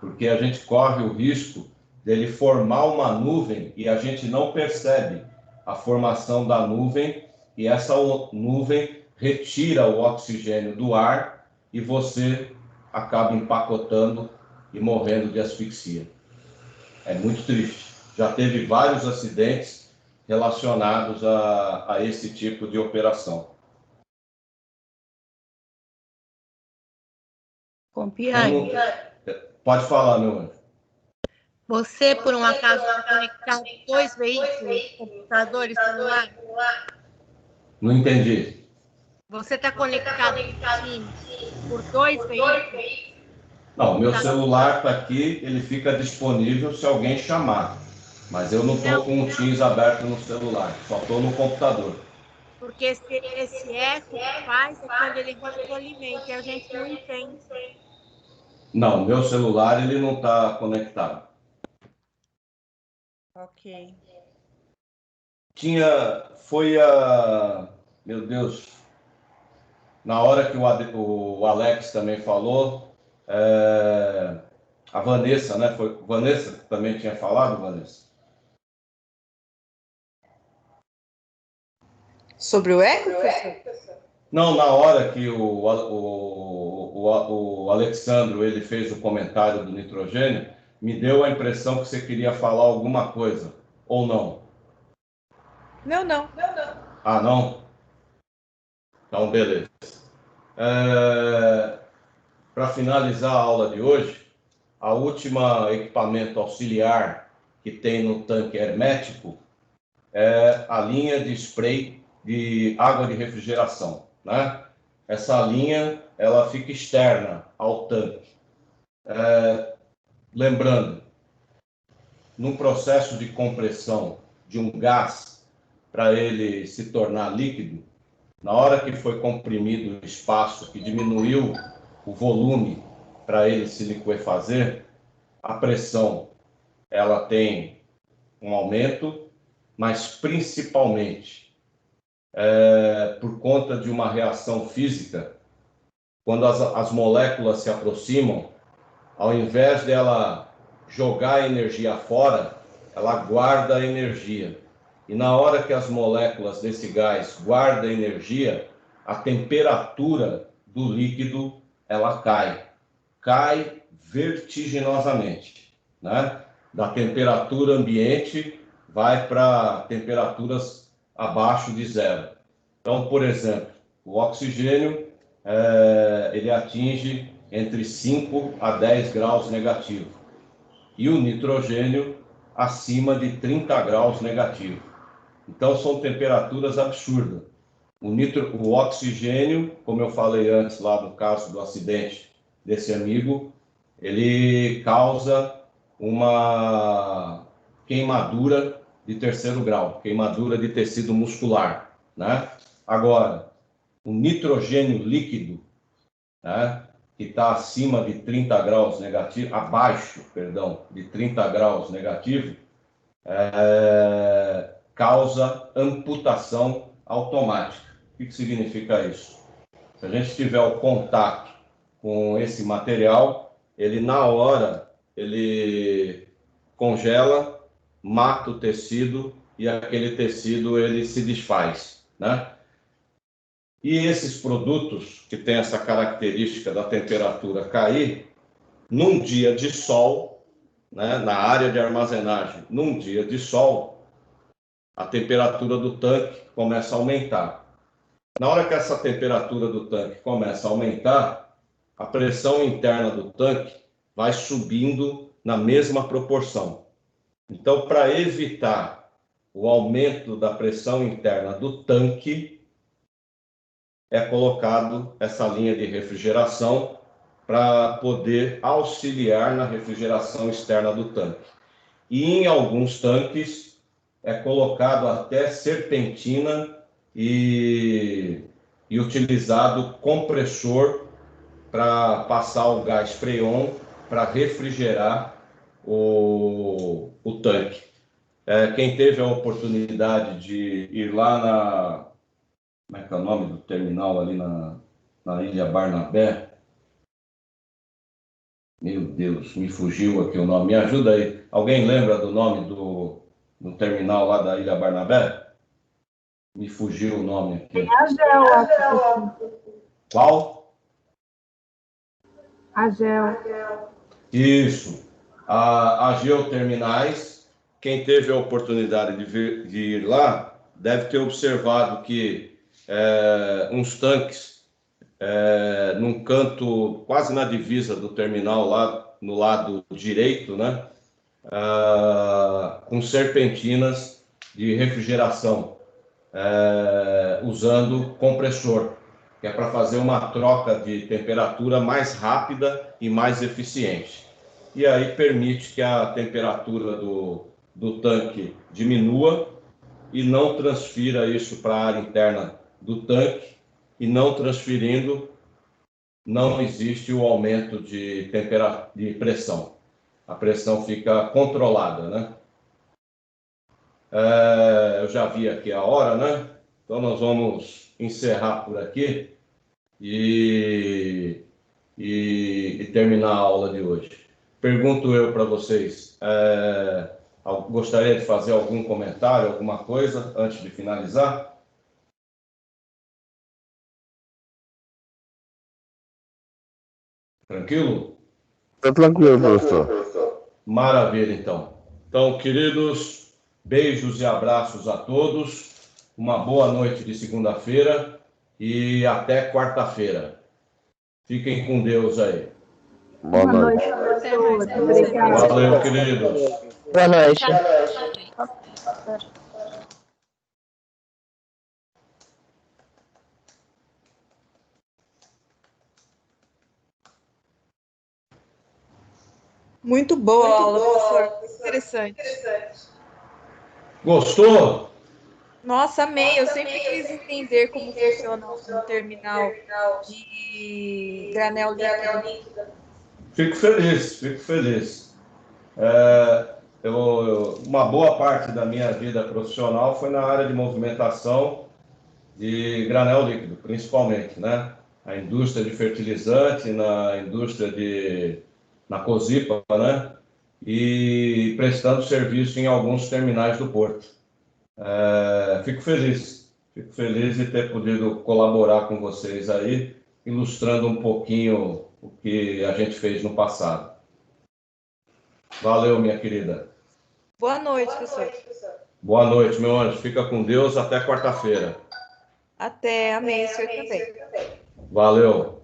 Porque a gente corre o risco dele formar uma nuvem e a gente não percebe a formação da nuvem e essa nuvem retira o oxigênio do ar e você acaba empacotando e morrendo de asfixia. É muito triste. Já teve vários acidentes relacionados a esse tipo de operação. Compiane. Pode falar, meu anjo. Você, por um acaso, está conectado a 2 veículos, computador e celular? Não entendi. Você está conectado por 2 veículos? Não, meu celular está aqui, ele fica disponível se alguém chamar. Mas eu não estou com o Teams aberto no celular, só estou no computador. Porque esse eco que faz é quando ele retroalimenta e a gente não entende. Não, meu celular ele não está conectado. Ok. Meu Deus, na hora que o Alex também falou, a Vanessa, né? Foi Vanessa que também tinha falado, Vanessa? Sobre o eco, professor? Não, na hora que o Alexandro ele fez o comentário do nitrogênio, me deu a impressão que você queria falar alguma coisa, ou não? Não. Ah, não? Então, beleza. Para finalizar a aula de hoje, a última equipamento auxiliar que tem no tanque hermético é a linha de spray de água de refrigeração, né? Essa linha, ela fica externa ao tanque. Lembrando, num processo de compressão de um gás, para ele se tornar líquido, na hora que foi comprimido o espaço, que diminuiu o volume para ele se liquefazer, a pressão ela tem um aumento, mas principalmente por conta de uma reação física, quando as moléculas se aproximam, ao invés dela jogar a energia fora, ela guarda a energia. E na hora que as moléculas desse gás guardam energia, a temperatura do líquido ela cai vertiginosamente, né? Da temperatura ambiente vai para temperaturas abaixo de zero. Então, por exemplo, o oxigênio ele atinge entre 5 a 10 graus negativo e o nitrogênio acima de 30 graus negativo. Então, são temperaturas absurdas. O oxigênio, como eu falei antes lá no caso do acidente desse amigo, ele causa uma queimadura de terceiro grau, queimadura de tecido muscular, né? Agora, o nitrogênio líquido, né, que está acima de 30 graus negativo, abaixo, perdão, de 30 graus negativo, causa amputação automática. O que significa isso? Se a gente tiver o contato com esse material, ele na hora, ele congela, mata o tecido e aquele tecido ele se desfaz, né? E esses produtos que têm essa característica da temperatura cair, num dia de sol, né, na área de armazenagem, num dia de sol, a temperatura do tanque começa a aumentar. Na hora que essa temperatura do tanque começa a aumentar, a pressão interna do tanque vai subindo na mesma proporção. Então, para evitar o aumento da pressão interna do tanque, é colocado essa linha de refrigeração para poder auxiliar na refrigeração externa do tanque. E em alguns tanques é colocado até serpentina e utilizado compressor para passar o gás freon para refrigerar o tanque. Quem teve a oportunidade de ir lá na... Como é que é o nome do terminal ali na Ilha Barnabé? Meu Deus, me fugiu aqui o nome. Me ajuda aí. Alguém lembra do nome do terminal lá da Ilha Barnabé? Me fugiu o nome aqui. Agel, acho. Qual? Agel. Isso. A Geoterminais, quem teve a oportunidade de ir lá, deve ter observado que uns tanques num canto, quase na divisa do terminal, lá no lado direito, né? Com serpentinas de refrigeração, usando compressor, que é para fazer uma troca de temperatura mais rápida e mais eficiente. E aí permite que a temperatura do tanque diminua e não transfira isso para a área interna do tanque, e não transferindo, não existe o aumento de pressão. A pressão fica controlada, né? Eu já vi aqui a hora, né? Então nós vamos encerrar por aqui e terminar a aula de hoje. Pergunto eu para vocês, gostaria de fazer algum comentário, alguma coisa, antes de finalizar? Tranquilo? Tá tranquilo, professor. Maravilha, então. Então, queridos, beijos e abraços a todos. Uma boa noite de segunda-feira e até quarta-feira. Fiquem com Deus aí. Boa noite. Valeu, queridos. Boa noite. Muito boa a aula, professor. Muito interessante. Gostou? Nossa, amei. Eu sempre quis entender como funciona um terminal de granel líquido. Fico feliz, fico feliz. Uma boa parte da minha vida profissional foi na área de movimentação de granel líquido, principalmente, né? A indústria de fertilizante, na COSIPA, né? E prestando serviço em alguns terminais do Porto. Fico feliz de ter podido colaborar com vocês aí, ilustrando um pouquinho o que a gente fez no passado. Valeu, minha querida. Boa noite, professor. Boa noite, meu anjo. Fica com Deus até quarta-feira. Até, amém, o senhor também. Valeu.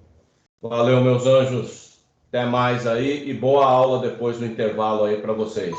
Valeu, meus anjos. Até mais aí e boa aula depois do intervalo aí para vocês.